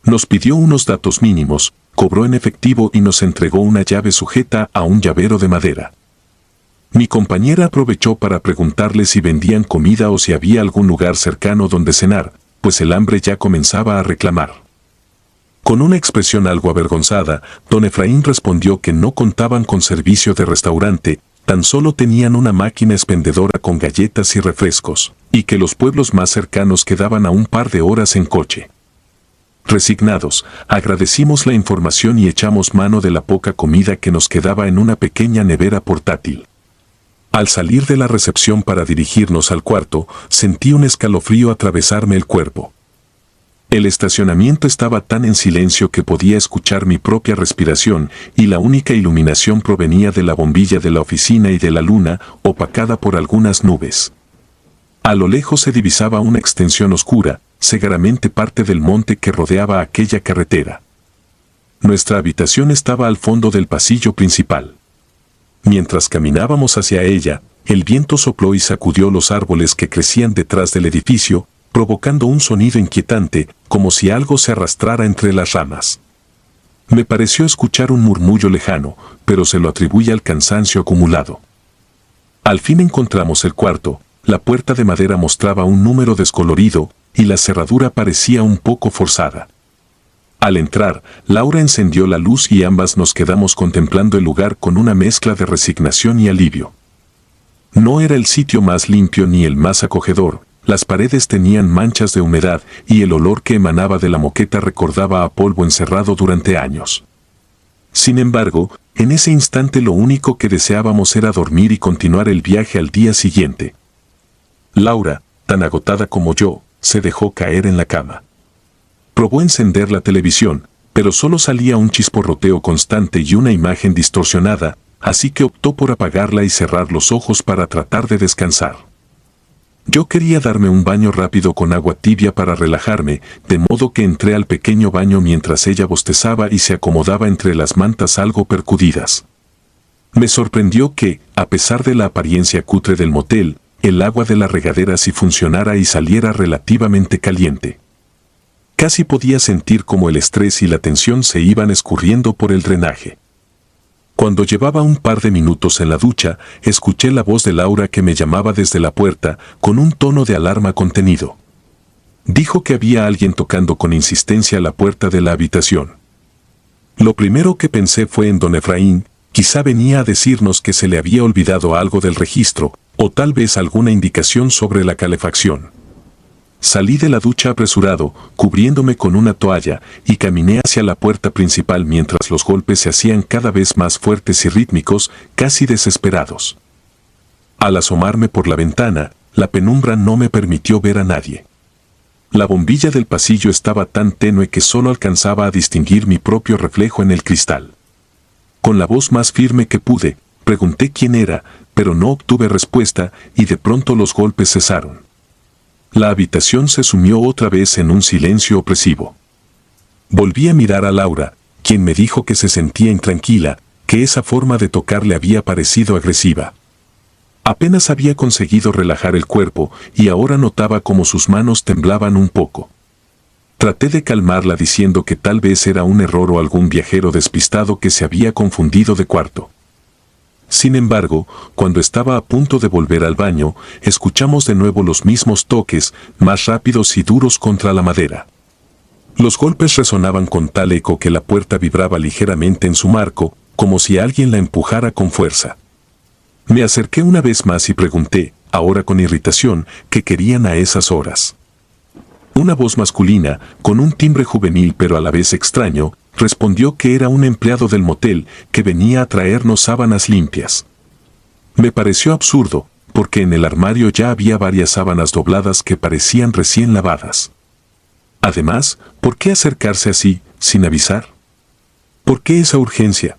Nos pidió unos datos mínimos, cobró en efectivo y nos entregó una llave sujeta a un llavero de madera. Mi compañera aprovechó para preguntarle si vendían comida o si había algún lugar cercano donde cenar, pues el hambre ya comenzaba a reclamar. Con una expresión algo avergonzada, don Efraín respondió que no contaban con servicio de restaurante, tan solo tenían una máquina expendedora con galletas y refrescos, y que los pueblos más cercanos quedaban a un par de horas en coche. Resignados, agradecimos la información y echamos mano de la poca comida que nos quedaba en una pequeña nevera portátil. Al salir de la recepción para dirigirnos al cuarto, sentí un escalofrío atravesarme el cuerpo. El estacionamiento estaba tan en silencio que podía escuchar mi propia respiración y la única iluminación provenía de la bombilla de la oficina y de la luna, opacada por algunas nubes. A lo lejos se divisaba una extensión oscura, segaramente parte del monte que rodeaba aquella carretera. Nuestra habitación estaba al fondo del pasillo principal. Mientras caminábamos hacia ella, el viento sopló y sacudió los árboles que crecían detrás del edificio, provocando un sonido inquietante, como si algo se arrastrara entre las ramas. Me pareció escuchar un murmullo lejano, pero se lo atribuye al cansancio acumulado. Al fin encontramos el cuarto, la puerta de madera mostraba un número descolorido, y la cerradura parecía un poco forzada. Al entrar, Laura encendió la luz y ambas nos quedamos contemplando el lugar con una mezcla de resignación y alivio. No era el sitio más limpio ni el más acogedor. Las paredes tenían manchas de humedad y el olor que emanaba de la moqueta recordaba a polvo encerrado durante años. Sin embargo, en ese instante lo único que deseábamos era dormir y continuar el viaje al día siguiente. Laura, tan agotada como yo, se dejó caer en la cama. Probó encender la televisión, pero solo salía un chisporroteo constante y una imagen distorsionada, así que optó por apagarla y cerrar los ojos para tratar de descansar. Yo quería darme un baño rápido con agua tibia para relajarme, de modo que entré al pequeño baño mientras ella bostezaba y se acomodaba entre las mantas algo percudidas. Me sorprendió que, a pesar de la apariencia cutre del motel, el agua de la regadera sí funcionara y saliera relativamente caliente. Casi podía sentir cómo el estrés y la tensión se iban escurriendo por el drenaje. Cuando llevaba un par de minutos en la ducha, escuché la voz de Laura que me llamaba desde la puerta, con un tono de alarma contenido. Dijo que había alguien tocando con insistencia la puerta de la habitación. Lo primero que pensé fue en don Efraín, quizá venía a decirnos que se le había olvidado algo del registro, o tal vez alguna indicación sobre la calefacción. Salí de la ducha apresurado, cubriéndome con una toalla, y caminé hacia la puerta principal mientras los golpes se hacían cada vez más fuertes y rítmicos, casi desesperados. Al asomarme por la ventana, la penumbra no me permitió ver a nadie. La bombilla del pasillo estaba tan tenue que solo alcanzaba a distinguir mi propio reflejo en el cristal. Con la voz más firme que pude, pregunté quién era, pero no obtuve respuesta y de pronto los golpes cesaron. La habitación se sumió otra vez en un silencio opresivo. Volví a mirar a Laura, quien me dijo que se sentía intranquila, que esa forma de tocar le había parecido agresiva. Apenas había conseguido relajar el cuerpo y ahora notaba como sus manos temblaban un poco. Traté de calmarla diciendo que tal vez era un error o algún viajero despistado que se había confundido de cuarto. Sin embargo, cuando estaba a punto de volver al baño, escuchamos de nuevo los mismos toques, más rápidos y duros contra la madera. Los golpes resonaban con tal eco que la puerta vibraba ligeramente en su marco, como si alguien la empujara con fuerza. Me acerqué una vez más y pregunté, ahora con irritación, qué querían a esas horas. Una voz masculina, con un timbre juvenil pero a la vez extraño, respondió que era un empleado del motel que venía a traernos sábanas limpias. Me pareció absurdo, porque en el armario ya había varias sábanas dobladas que parecían recién lavadas. Además, ¿por qué acercarse así, sin avisar? ¿Por qué esa urgencia?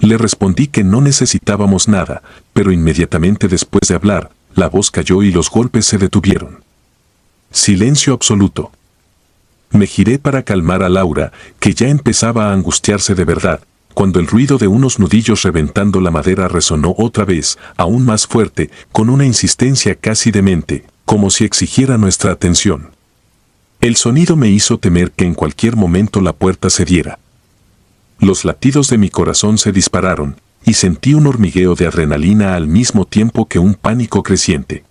Le respondí que no necesitábamos nada, pero inmediatamente después de hablar, la voz cayó y los golpes se detuvieron. Silencio absoluto. Me giré para calmar a Laura, que ya empezaba a angustiarse de verdad, cuando el ruido de unos nudillos reventando la madera resonó otra vez, aún más fuerte, con una insistencia casi demente, como si exigiera nuestra atención. El sonido me hizo temer que en cualquier momento la puerta cediera. Los latidos de mi corazón se dispararon, y sentí un hormigueo de adrenalina al mismo tiempo que un pánico creciente.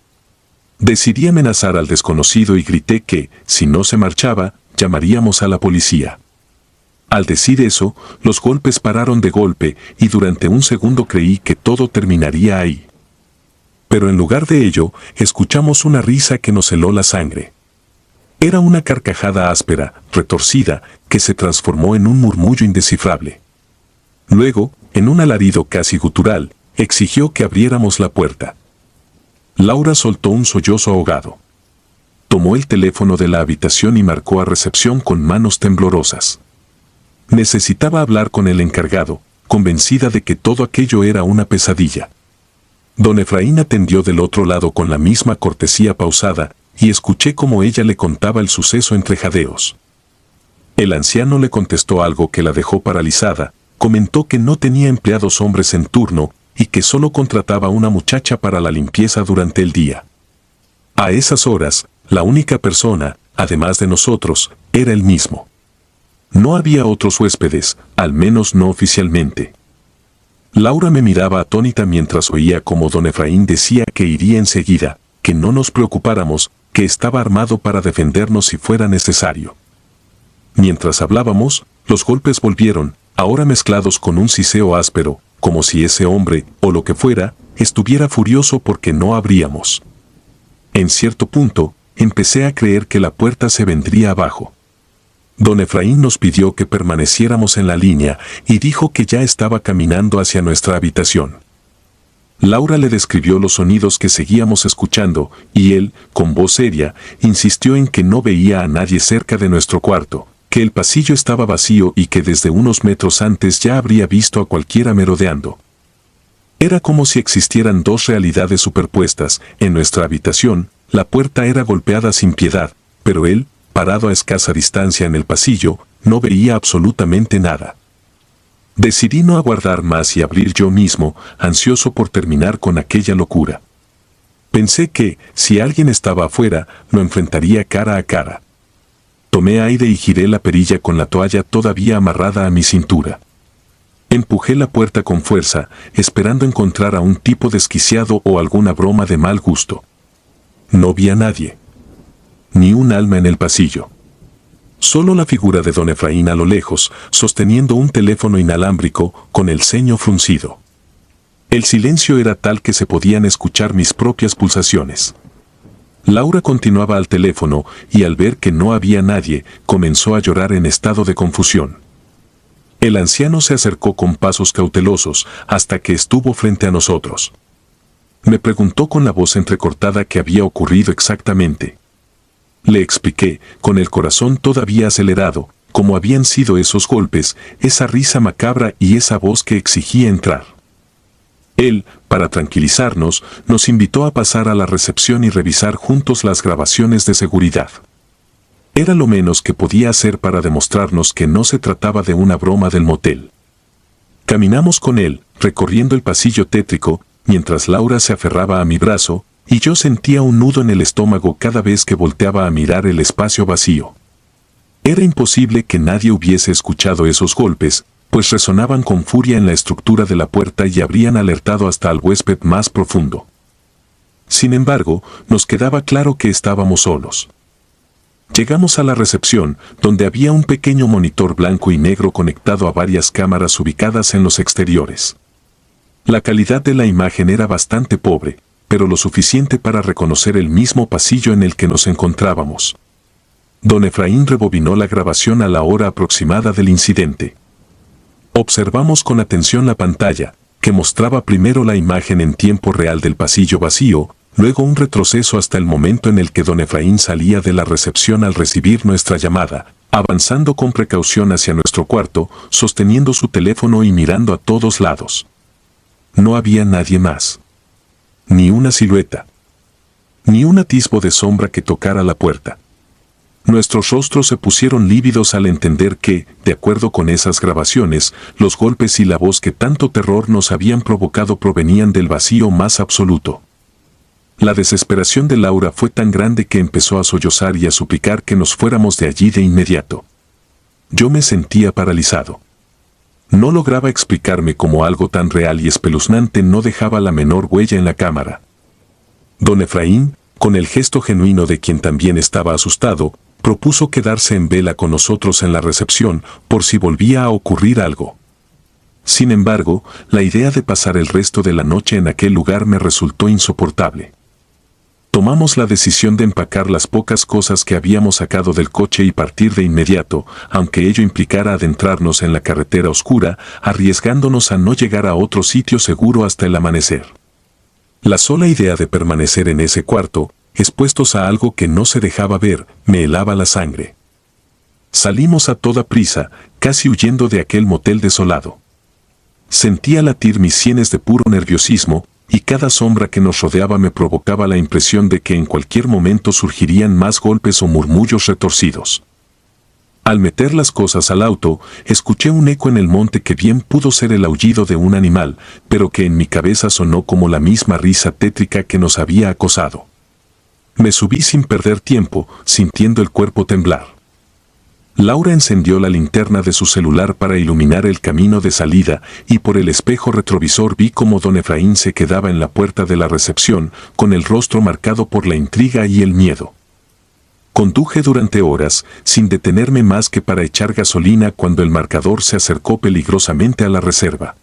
Decidí amenazar al desconocido y grité que, si no se marchaba, llamaríamos a la policía. Al decir eso, los golpes pararon de golpe y durante un segundo creí que todo terminaría ahí. Pero en lugar de ello, escuchamos una risa que nos heló la sangre. Era una carcajada áspera, retorcida, que se transformó en un murmullo indescifrable. Luego, en un alarido casi gutural, exigió que abriéramos la puerta. Laura soltó un sollozo ahogado. Tomó el teléfono de la habitación y marcó a recepción con manos temblorosas. Necesitaba hablar con el encargado, convencida de que todo aquello era una pesadilla. Don Efraín atendió del otro lado con la misma cortesía pausada, y escuché cómo ella le contaba el suceso entre jadeos. El anciano le contestó algo que la dejó paralizada, comentó que no tenía empleados hombres en turno, y que solo contrataba una muchacha para la limpieza durante el día. A esas horas, la única persona, además de nosotros, era él mismo. No había otros huéspedes, al menos no oficialmente. Laura me miraba atónita mientras oía como don Efraín decía que iría enseguida, que no nos preocupáramos, que estaba armado para defendernos si fuera necesario. Mientras hablábamos, los golpes volvieron, ahora mezclados con un siseo áspero, como si ese hombre, o lo que fuera, estuviera furioso porque no abríamos. En cierto punto, empecé a creer que la puerta se vendría abajo. Don Efraín nos pidió que permaneciéramos en la línea y dijo que ya estaba caminando hacia nuestra habitación. Laura le describió los sonidos que seguíamos escuchando y él, con voz seria, insistió en que no veía a nadie cerca de nuestro cuarto, que el pasillo estaba vacío y que desde unos metros antes ya habría visto a cualquiera merodeando. Era como si existieran dos realidades superpuestas. En nuestra habitación, la puerta era golpeada sin piedad, pero él, parado a escasa distancia en el pasillo, no veía absolutamente nada. Decidí no aguardar más y abrir yo mismo, ansioso por terminar con aquella locura. Pensé que, si alguien estaba afuera, lo enfrentaría cara a cara. Tomé aire y giré la perilla con la toalla todavía amarrada a mi cintura. Empujé la puerta con fuerza, esperando encontrar a un tipo desquiciado o alguna broma de mal gusto. No vi a nadie. Ni un alma en el pasillo. Solo la figura de don Efraín a lo lejos, sosteniendo un teléfono inalámbrico, con el ceño fruncido. El silencio era tal que se podían escuchar mis propias pulsaciones. Laura continuaba al teléfono y al ver que no había nadie, comenzó a llorar en estado de confusión. El anciano se acercó con pasos cautelosos hasta que estuvo frente a nosotros. Me preguntó con la voz entrecortada qué había ocurrido exactamente. Le expliqué, con el corazón todavía acelerado, cómo habían sido esos golpes, esa risa macabra y esa voz que exigía entrar. Él, para tranquilizarnos, nos invitó a pasar a la recepción y revisar juntos las grabaciones de seguridad. Era lo menos que podía hacer para demostrarnos que no se trataba de una broma del motel. Caminamos con él, recorriendo el pasillo tétrico, mientras Laura se aferraba a mi brazo, y yo sentía un nudo en el estómago cada vez que volteaba a mirar el espacio vacío. Era imposible que nadie hubiese escuchado esos golpes, pues resonaban con furia en la estructura de la puerta y habrían alertado hasta al huésped más profundo. Sin embargo, nos quedaba claro que estábamos solos. Llegamos a la recepción, donde había un pequeño monitor blanco y negro conectado a varias cámaras ubicadas en los exteriores. La calidad de la imagen era bastante pobre, pero lo suficiente para reconocer el mismo pasillo en el que nos encontrábamos. Don Efraín rebobinó la grabación a la hora aproximada del incidente. Observamos con atención la pantalla, que mostraba primero la imagen en tiempo real del pasillo vacío, luego un retroceso hasta el momento en el que don Efraín salía de la recepción al recibir nuestra llamada, avanzando con precaución hacia nuestro cuarto, sosteniendo su teléfono y mirando a todos lados. No había nadie más. Ni una silueta. Ni un atisbo de sombra que tocara la puerta. Nuestros rostros se pusieron lívidos al entender que, de acuerdo con esas grabaciones, los golpes y la voz que tanto terror nos habían provocado provenían del vacío más absoluto. La desesperación de Laura fue tan grande que empezó a sollozar y a suplicar que nos fuéramos de allí de inmediato. Yo me sentía paralizado. No lograba explicarme cómo algo tan real y espeluznante no dejaba la menor huella en la cámara. Don Efraín, con el gesto genuino de quien también estaba asustado, propuso quedarse en vela con nosotros en la recepción por si volvía a ocurrir algo. Sin embargo, la idea de pasar el resto de la noche en aquel lugar me resultó insoportable. Tomamos la decisión de empacar las pocas cosas que habíamos sacado del coche y partir de inmediato, aunque ello implicara adentrarnos en la carretera oscura, arriesgándonos a no llegar a otro sitio seguro hasta el amanecer. La sola idea de permanecer en ese cuarto, expuestos a algo que no se dejaba ver, me helaba la sangre. Salimos a toda prisa, casi huyendo de aquel motel desolado. Sentía latir mis sienes de puro nerviosismo, y cada sombra que nos rodeaba me provocaba la impresión de que en cualquier momento surgirían más golpes o murmullos retorcidos. Al meter las cosas al auto, escuché un eco en el monte que bien pudo ser el aullido de un animal, pero que en mi cabeza sonó como la misma risa tétrica que nos había acosado. Me subí sin perder tiempo, sintiendo el cuerpo temblar. Laura encendió la linterna de su celular para iluminar el camino de salida y por el espejo retrovisor vi cómo don Efraín se quedaba en la puerta de la recepción, con el rostro marcado por la intriga y el miedo. Conduje durante horas, sin detenerme más que para echar gasolina cuando el marcador se acercó peligrosamente a la reserva.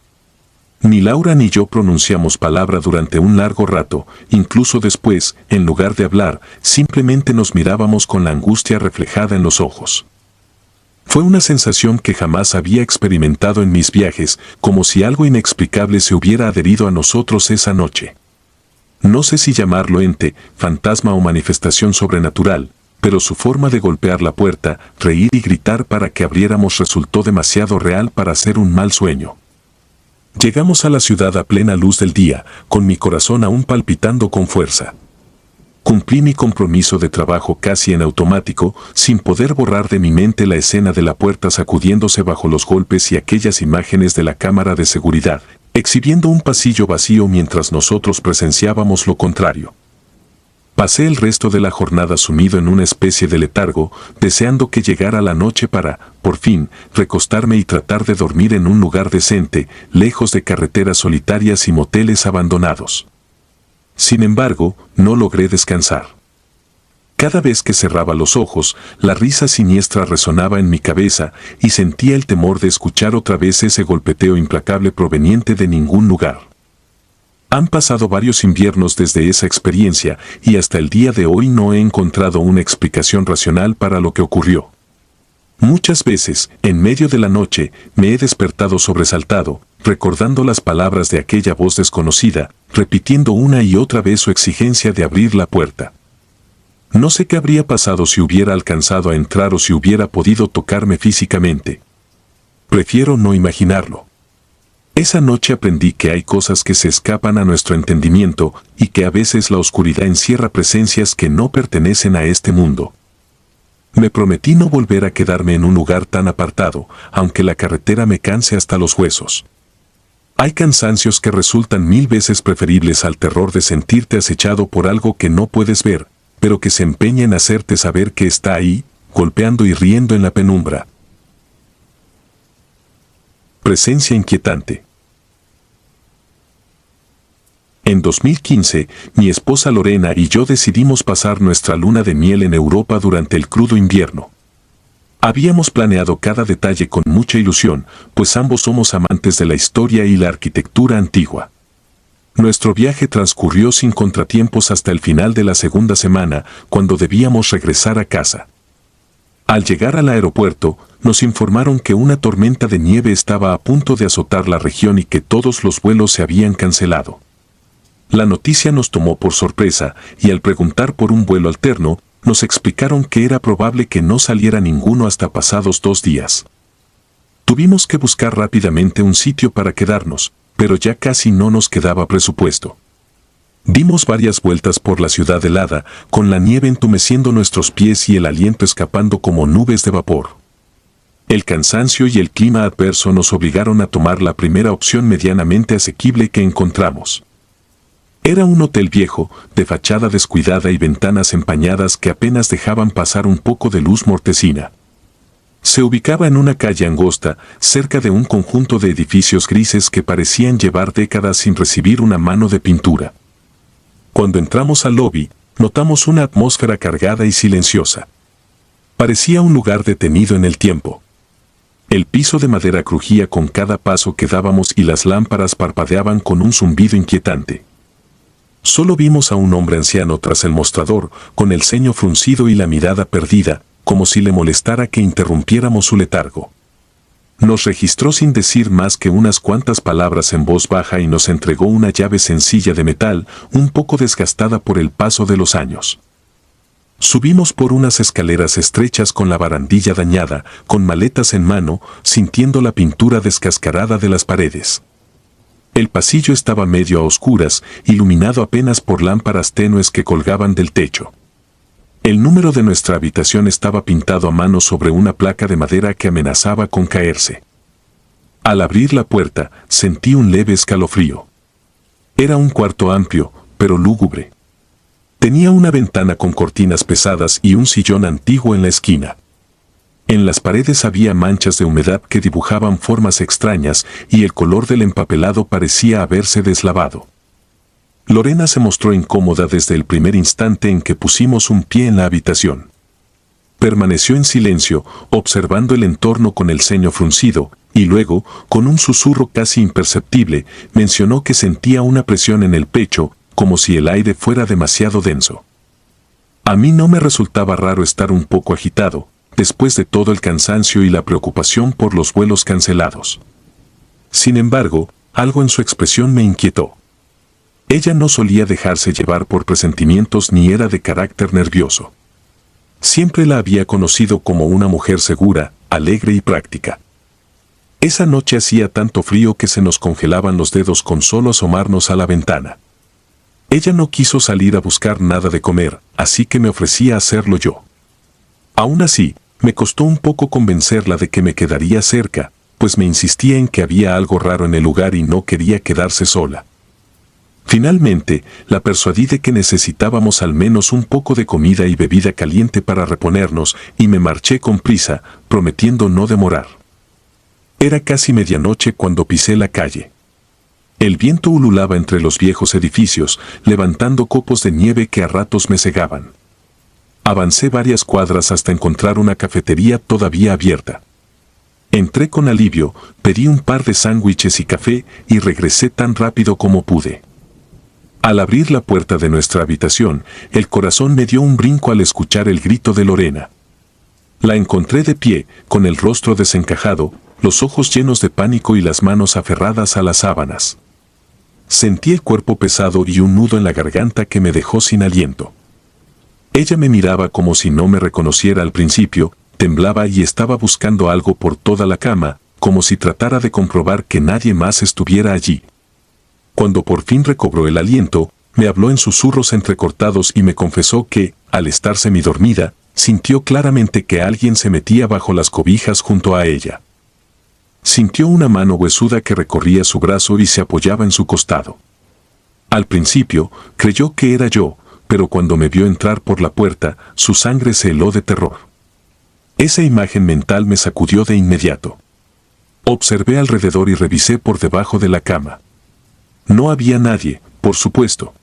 Ni Laura ni yo pronunciamos palabra durante un largo rato, incluso después, en lugar de hablar, simplemente nos mirábamos con la angustia reflejada en los ojos. Fue una sensación que jamás había experimentado en mis viajes, como si algo inexplicable se hubiera adherido a nosotros esa noche. No sé si llamarlo ente, fantasma o manifestación sobrenatural, pero su forma de golpear la puerta, reír y gritar para que abriéramos resultó demasiado real para ser un mal sueño. Llegamos a la ciudad a plena luz del día, con mi corazón aún palpitando con fuerza. Cumplí mi compromiso de trabajo casi en automático, sin poder borrar de mi mente la escena de la puerta sacudiéndose bajo los golpes y aquellas imágenes de la cámara de seguridad, exhibiendo un pasillo vacío mientras nosotros presenciábamos lo contrario. Pasé el resto de la jornada sumido en una especie de letargo, deseando que llegara la noche para, por fin, recostarme y tratar de dormir en un lugar decente, lejos de carreteras solitarias y moteles abandonados. Sin embargo, no logré descansar. Cada vez que cerraba los ojos, la risa siniestra resonaba en mi cabeza y sentía el temor de escuchar otra vez ese golpeteo implacable proveniente de ningún lugar. Han pasado varios inviernos desde esa experiencia y hasta el día de hoy no he encontrado una explicación racional para lo que ocurrió. Muchas veces, en medio de la noche, me he despertado sobresaltado, recordando las palabras de aquella voz desconocida, repitiendo una y otra vez su exigencia de abrir la puerta. No sé qué habría pasado si hubiera alcanzado a entrar o si hubiera podido tocarme físicamente. Prefiero no imaginarlo. Esa noche aprendí que hay cosas que se escapan a nuestro entendimiento y que a veces la oscuridad encierra presencias que no pertenecen a este mundo. Me prometí no volver a quedarme en un lugar tan apartado, aunque la carretera me canse hasta los huesos. Hay cansancios que resultan 1000 veces preferibles al terror de sentirte acechado por algo que no puedes ver, pero que se empeña en hacerte saber que está ahí, golpeando y riendo en la penumbra. Presencia inquietante. En 2015, mi esposa Lorena y yo decidimos pasar nuestra luna de miel en Europa durante el crudo invierno. Habíamos planeado cada detalle con mucha ilusión, pues ambos somos amantes de la historia y la arquitectura antigua. Nuestro viaje transcurrió sin contratiempos hasta el final de la segunda semana, cuando debíamos regresar a casa. Al llegar al aeropuerto, nos informaron que una tormenta de nieve estaba a punto de azotar la región y que todos los vuelos se habían cancelado. La noticia nos tomó por sorpresa y al preguntar por un vuelo alterno, nos explicaron que era probable que no saliera ninguno hasta pasados 2 días. Tuvimos que buscar rápidamente un sitio para quedarnos, pero ya casi no nos quedaba presupuesto. Dimos varias vueltas por la ciudad helada, con la nieve entumeciendo nuestros pies y el aliento escapando como nubes de vapor. El cansancio y el clima adverso nos obligaron a tomar la primera opción medianamente asequible que encontramos. Era un hotel viejo, de fachada descuidada y ventanas empañadas que apenas dejaban pasar un poco de luz mortecina. Se ubicaba en una calle angosta, cerca de un conjunto de edificios grises que parecían llevar décadas sin recibir una mano de pintura. Cuando entramos al lobby, notamos una atmósfera cargada y silenciosa. Parecía un lugar detenido en el tiempo. El piso de madera crujía con cada paso que dábamos y las lámparas parpadeaban con un zumbido inquietante. Solo vimos a un hombre anciano tras el mostrador, con el ceño fruncido y la mirada perdida, como si le molestara que interrumpiéramos su letargo. Nos registró sin decir más que unas cuantas palabras en voz baja y nos entregó una llave sencilla de metal, un poco desgastada por el paso de los años. Subimos por unas escaleras estrechas con la barandilla dañada, con maletas en mano, sintiendo la pintura descascarada de las paredes. El pasillo estaba medio a oscuras, iluminado apenas por lámparas tenues que colgaban del techo. El número de nuestra habitación estaba pintado a mano sobre una placa de madera que amenazaba con caerse. Al abrir la puerta, sentí un leve escalofrío. Era un cuarto amplio, pero lúgubre. Tenía una ventana con cortinas pesadas y un sillón antiguo en la esquina. En las paredes había manchas de humedad que dibujaban formas extrañas y el color del empapelado parecía haberse deslavado. Lorena se mostró incómoda desde el primer instante en que pusimos un pie en la habitación. Permaneció en silencio, observando el entorno con el ceño fruncido, y luego, con un susurro casi imperceptible, mencionó que sentía una presión en el pecho, como si el aire fuera demasiado denso. A mí no me resultaba raro estar un poco agitado, después de todo el cansancio y la preocupación por los vuelos cancelados. Sin embargo, algo en su expresión me inquietó. Ella no solía dejarse llevar por presentimientos ni era de carácter nervioso. Siempre la había conocido como una mujer segura, alegre y práctica. Esa noche hacía tanto frío que se nos congelaban los dedos con solo asomarnos a la ventana. Ella no quiso salir a buscar nada de comer, así que me ofrecí a hacerlo yo. Aún así, me costó un poco convencerla de que me quedaría cerca, pues me insistía en que había algo raro en el lugar y no quería quedarse sola. Finalmente, la persuadí de que necesitábamos al menos un poco de comida y bebida caliente para reponernos y me marché con prisa, prometiendo no demorar. Era casi medianoche cuando pisé la calle. El viento ululaba entre los viejos edificios, levantando copos de nieve que a ratos me cegaban. Avancé varias cuadras hasta encontrar una cafetería todavía abierta. Entré con alivio, pedí un par de sándwiches y café y regresé tan rápido como pude. Al abrir la puerta de nuestra habitación, el corazón me dio un brinco al escuchar el grito de Lorena. La encontré de pie, con el rostro desencajado, los ojos llenos de pánico y las manos aferradas a las sábanas. Sentí el cuerpo pesado y un nudo en la garganta que me dejó sin aliento. Ella me miraba como si no me reconociera al principio, temblaba y estaba buscando algo por toda la cama, como si tratara de comprobar que nadie más estuviera allí. Cuando por fin recobró el aliento, me habló en susurros entrecortados y me confesó que, al estar semidormida, sintió claramente que alguien se metía bajo las cobijas junto a ella. Sintió una mano huesuda que recorría su brazo y se apoyaba en su costado. Al principio, creyó que era yo, pero cuando me vio entrar por la puerta, su sangre se heló de terror. Esa imagen mental me sacudió de inmediato. Observé alrededor y revisé por debajo de la cama. No había nadie, por supuesto.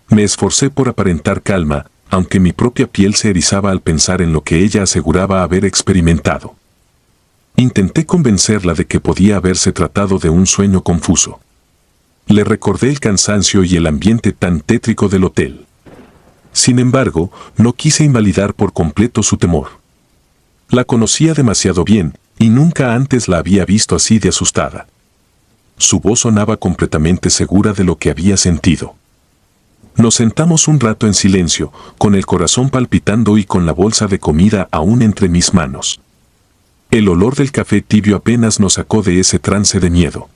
Me esforcé por aparentar calma, aunque mi propia piel se erizaba al pensar en lo que ella aseguraba haber experimentado. Intenté convencerla de que podía haberse tratado de un sueño confuso. Le recordé el cansancio y el ambiente tan tétrico del hotel. Sin embargo, no quise invalidar por completo su temor. La conocía demasiado bien, y nunca antes la había visto así de asustada. Su voz sonaba completamente segura de lo que había sentido. Nos sentamos un rato en silencio, con el corazón palpitando y con la bolsa de comida aún entre mis manos. El olor del café tibio apenas nos sacó de ese trance de miedo.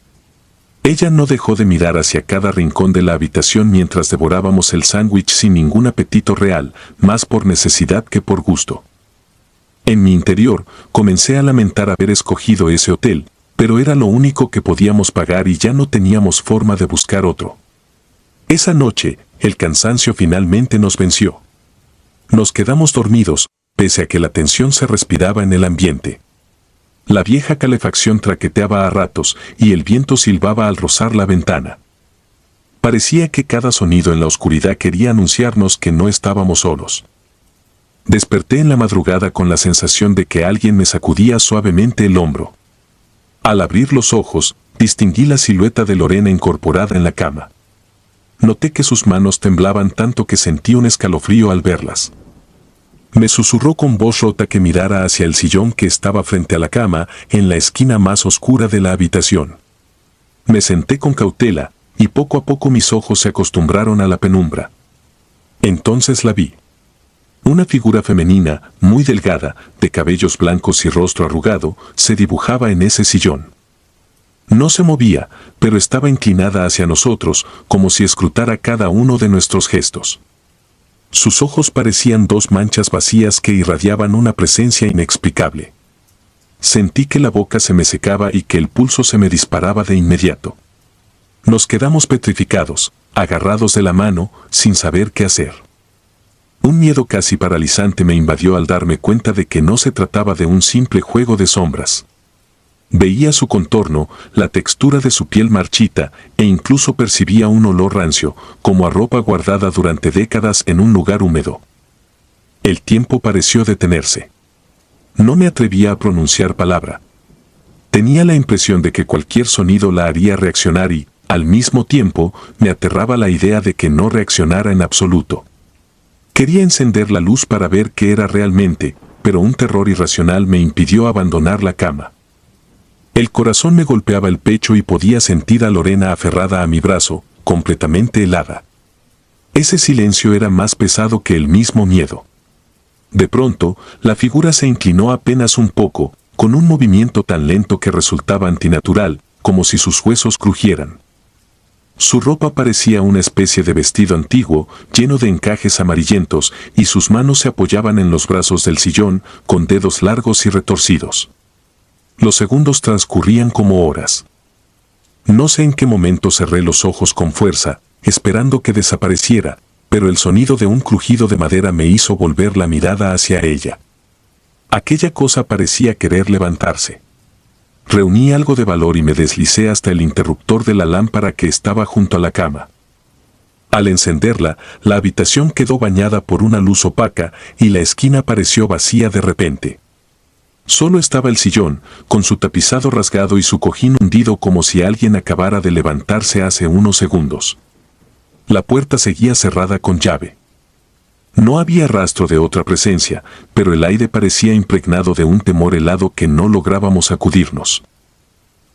Ella no dejó de mirar hacia cada rincón de la habitación mientras devorábamos el sándwich sin ningún apetito real, más por necesidad que por gusto. En mi interior, comencé a lamentar haber escogido ese hotel, pero era lo único que podíamos pagar y ya no teníamos forma de buscar otro. Esa noche, el cansancio finalmente nos venció. Nos quedamos dormidos, pese a que la tensión se respiraba en el ambiente. La vieja calefacción traqueteaba a ratos y el viento silbaba al rozar la ventana. Parecía que cada sonido en la oscuridad quería anunciarnos que no estábamos solos. Desperté en la madrugada con la sensación de que alguien me sacudía suavemente el hombro. Al abrir los ojos, distinguí la silueta de Lorena incorporada en la cama. Noté que sus manos temblaban tanto que sentí un escalofrío al verlas. Me susurró con voz rota que mirara hacia el sillón que estaba frente a la cama, en la esquina más oscura de la habitación. Me senté con cautela, y poco a poco mis ojos se acostumbraron a la penumbra. Entonces la vi. Una figura femenina, muy delgada, de cabellos blancos y rostro arrugado, se dibujaba en ese sillón. No se movía, pero estaba inclinada hacia nosotros, como si escrutara cada uno de nuestros gestos. Sus ojos parecían dos manchas vacías que irradiaban una presencia inexplicable. Sentí que la boca se me secaba y que el pulso se me disparaba de inmediato. Nos quedamos petrificados, agarrados de la mano, sin saber qué hacer. Un miedo casi paralizante me invadió al darme cuenta de que no se trataba de un simple juego de sombras. Veía su contorno, la textura de su piel marchita, e incluso percibía un olor rancio, como a ropa guardada durante décadas en un lugar húmedo. El tiempo pareció detenerse. No me atrevía a pronunciar palabra. Tenía la impresión de que cualquier sonido la haría reaccionar y, al mismo tiempo, me aterraba la idea de que no reaccionara en absoluto. Quería encender la luz para ver qué era realmente, pero un terror irracional me impidió abandonar la cama. El corazón me golpeaba el pecho y podía sentir a Lorena aferrada a mi brazo, completamente helada. Ese silencio era más pesado que el mismo miedo. De pronto, la figura se inclinó apenas un poco, con un movimiento tan lento que resultaba antinatural, como si sus huesos crujieran. Su ropa parecía una especie de vestido antiguo, lleno de encajes amarillentos, y sus manos se apoyaban en los brazos del sillón, con dedos largos y retorcidos. Los segundos transcurrían como horas. No sé en qué momento cerré los ojos con fuerza, esperando que desapareciera, pero el sonido de un crujido de madera me hizo volver la mirada hacia ella. Aquella cosa parecía querer levantarse. Reuní algo de valor y me deslicé hasta el interruptor de la lámpara que estaba junto a la cama. Al encenderla, la habitación quedó bañada por una luz opaca y la esquina pareció vacía de repente. Solo estaba el sillón, con su tapizado rasgado y su cojín hundido como si alguien acabara de levantarse hace unos segundos. La puerta seguía cerrada con llave. No había rastro de otra presencia, pero el aire parecía impregnado de un temor helado que no lográbamos sacudirnos.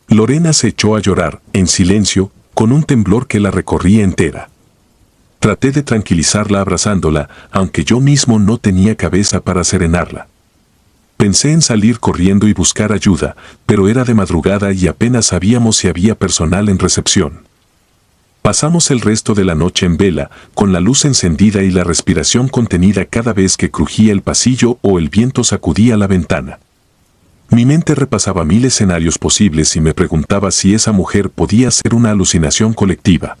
Lorena se echó a llorar, en silencio, con un temblor que la recorría entera. Traté de tranquilizarla abrazándola, aunque yo mismo no tenía cabeza para serenarla. Pensé en salir corriendo y buscar ayuda, pero era de madrugada y apenas sabíamos si había personal en recepción. Pasamos el resto de la noche en vela, con la luz encendida y la respiración contenida cada vez que crujía el pasillo o el viento sacudía la ventana. Mi mente repasaba 1000 escenarios posibles y me preguntaba si esa mujer podía ser una alucinación colectiva.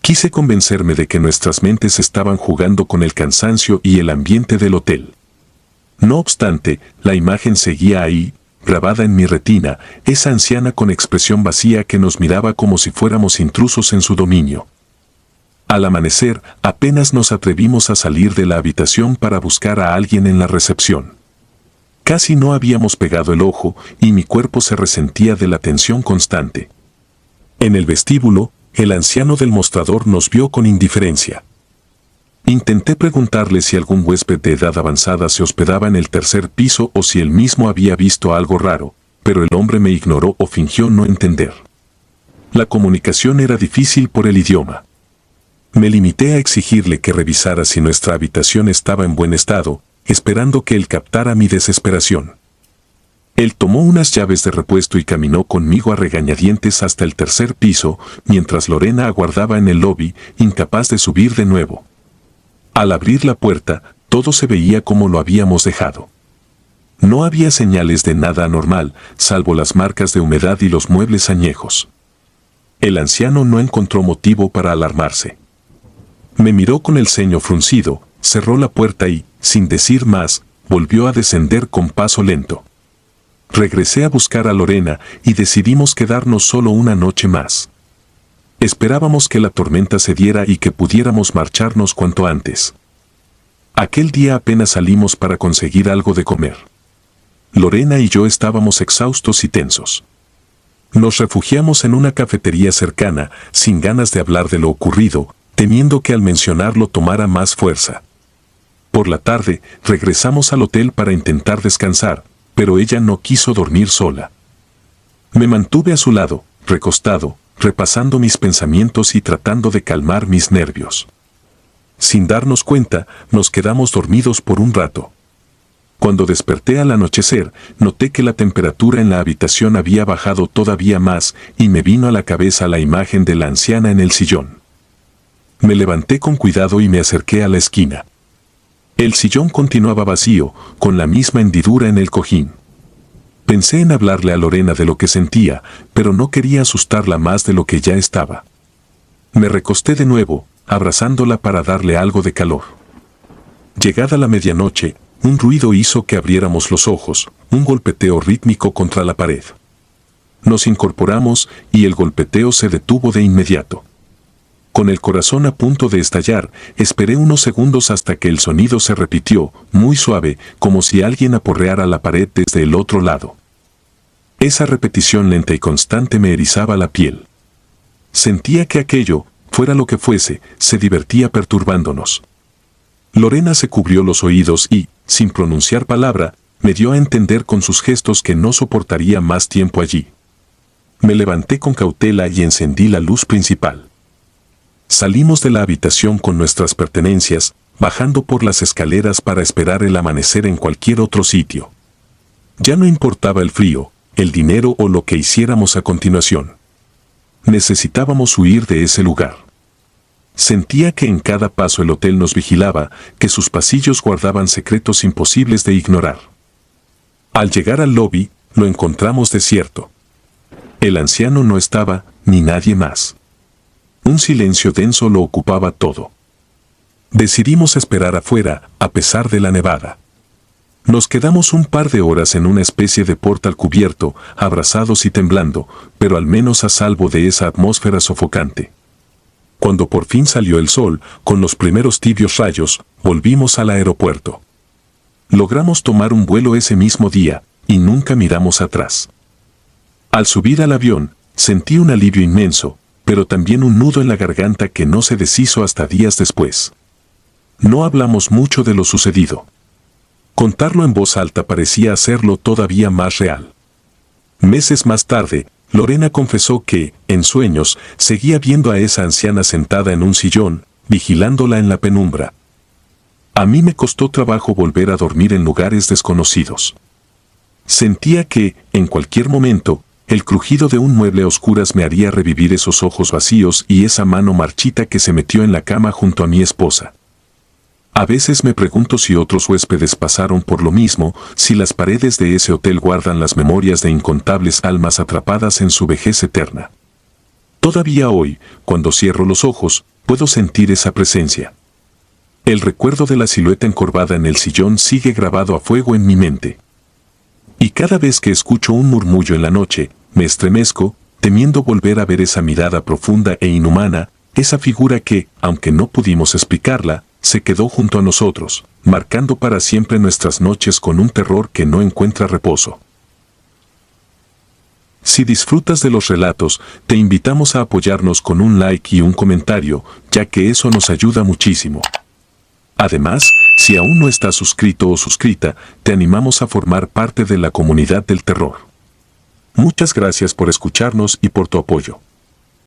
Quise convencerme de que nuestras mentes estaban jugando con el cansancio y el ambiente del hotel. No obstante, la imagen seguía ahí, grabada en mi retina, esa anciana con expresión vacía que nos miraba como si fuéramos intrusos en su dominio. Al amanecer, apenas nos atrevimos a salir de la habitación para buscar a alguien en la recepción. Casi no habíamos pegado el ojo y mi cuerpo se resentía de la tensión constante. En el vestíbulo, el anciano del mostrador nos vio con indiferencia. Intenté preguntarle si algún huésped de edad avanzada se hospedaba en el tercer piso o si él mismo había visto algo raro, pero el hombre me ignoró o fingió no entender. La comunicación era difícil por el idioma. Me limité a exigirle que revisara si nuestra habitación estaba en buen estado, esperando que él captara mi desesperación. Él tomó unas llaves de repuesto y caminó conmigo a regañadientes hasta el tercer piso, mientras Lorena aguardaba en el lobby, incapaz de subir de nuevo. Al abrir la puerta, todo se veía como lo habíamos dejado. No había señales de nada anormal, salvo las marcas de humedad y los muebles añejos. El anciano no encontró motivo para alarmarse. Me miró con el ceño fruncido, cerró la puerta y, sin decir más, volvió a descender con paso lento. Regresé a buscar a Lorena y decidimos quedarnos solo una noche más. Esperábamos que la tormenta cediera y que pudiéramos marcharnos cuanto antes. Aquel día apenas salimos para conseguir algo de comer. Lorena y yo estábamos exhaustos y tensos. Nos refugiamos en una cafetería cercana, sin ganas de hablar de lo ocurrido, temiendo que al mencionarlo tomara más fuerza. Por la tarde, regresamos al hotel para intentar descansar, pero ella no quiso dormir sola. Me mantuve a su lado, recostado, repasando mis pensamientos y tratando de calmar mis nervios. Sin darnos cuenta, nos quedamos dormidos por un rato. Cuando desperté al anochecer, noté que la temperatura en la habitación había bajado todavía más y me vino a la cabeza la imagen de la anciana en el sillón. Me levanté con cuidado y me acerqué a la esquina. El sillón continuaba vacío, con la misma hendidura en el cojín. Pensé en hablarle a Lorena de lo que sentía, pero no quería asustarla más de lo que ya estaba. Me recosté de nuevo, abrazándola para darle algo de calor. Llegada la medianoche, un ruido hizo que abriéramos los ojos, un golpeteo rítmico contra la pared. Nos incorporamos y el golpeteo se detuvo de inmediato. Con el corazón a punto de estallar, esperé unos segundos hasta que el sonido se repitió, muy suave, como si alguien aporreara la pared desde el otro lado. Esa repetición lenta y constante me erizaba la piel. Sentía que aquello, fuera lo que fuese, se divertía perturbándonos. Lorena se cubrió los oídos y, sin pronunciar palabra, me dio a entender con sus gestos que no soportaría más tiempo allí. Me levanté con cautela y encendí la luz principal. Salimos de la habitación con nuestras pertenencias, bajando por las escaleras para esperar el amanecer en cualquier otro sitio. Ya no importaba el frío, el dinero o lo que hiciéramos a continuación. Necesitábamos huir de ese lugar. Sentía que en cada paso el hotel nos vigilaba, que sus pasillos guardaban secretos imposibles de ignorar. Al llegar al lobby, lo encontramos desierto. El anciano no estaba, ni nadie más. Un silencio denso lo ocupaba todo. Decidimos esperar afuera, a pesar de la nevada. Nos quedamos un par de horas en una especie de portal cubierto, abrazados y temblando, pero al menos a salvo de esa atmósfera sofocante. Cuando por fin salió el sol, con los primeros tibios rayos, volvimos al aeropuerto. Logramos tomar un vuelo ese mismo día, y nunca miramos atrás. Al subir al avión, sentí un alivio inmenso, pero también un nudo en la garganta que no se deshizo hasta días después. No hablamos mucho de lo sucedido. Contarlo en voz alta parecía hacerlo todavía más real. Meses más tarde, Lorena confesó que, en sueños, seguía viendo a esa anciana sentada en un sillón, vigilándola en la penumbra. A mí me costó trabajo volver a dormir en lugares desconocidos. Sentía que, en cualquier momento, el crujido de un mueble a oscuras me haría revivir esos ojos vacíos y esa mano marchita que se metió en la cama junto a mi esposa. A veces me pregunto si otros huéspedes pasaron por lo mismo, si las paredes de ese hotel guardan las memorias de incontables almas atrapadas en su vejez eterna. Todavía hoy, cuando cierro los ojos, puedo sentir esa presencia. El recuerdo de la silueta encorvada en el sillón sigue grabado a fuego en mi mente. Y cada vez que escucho un murmullo en la noche, me estremezco, temiendo volver a ver esa mirada profunda e inhumana, esa figura que, aunque no pudimos explicarla, se quedó junto a nosotros, marcando para siempre nuestras noches con un terror que no encuentra reposo. Si disfrutas de los relatos, te invitamos a apoyarnos con un like y un comentario, ya que eso nos ayuda muchísimo. Además, si aún no estás suscrito o suscrita, te animamos a formar parte de la comunidad del terror. Muchas gracias por escucharnos y por tu apoyo.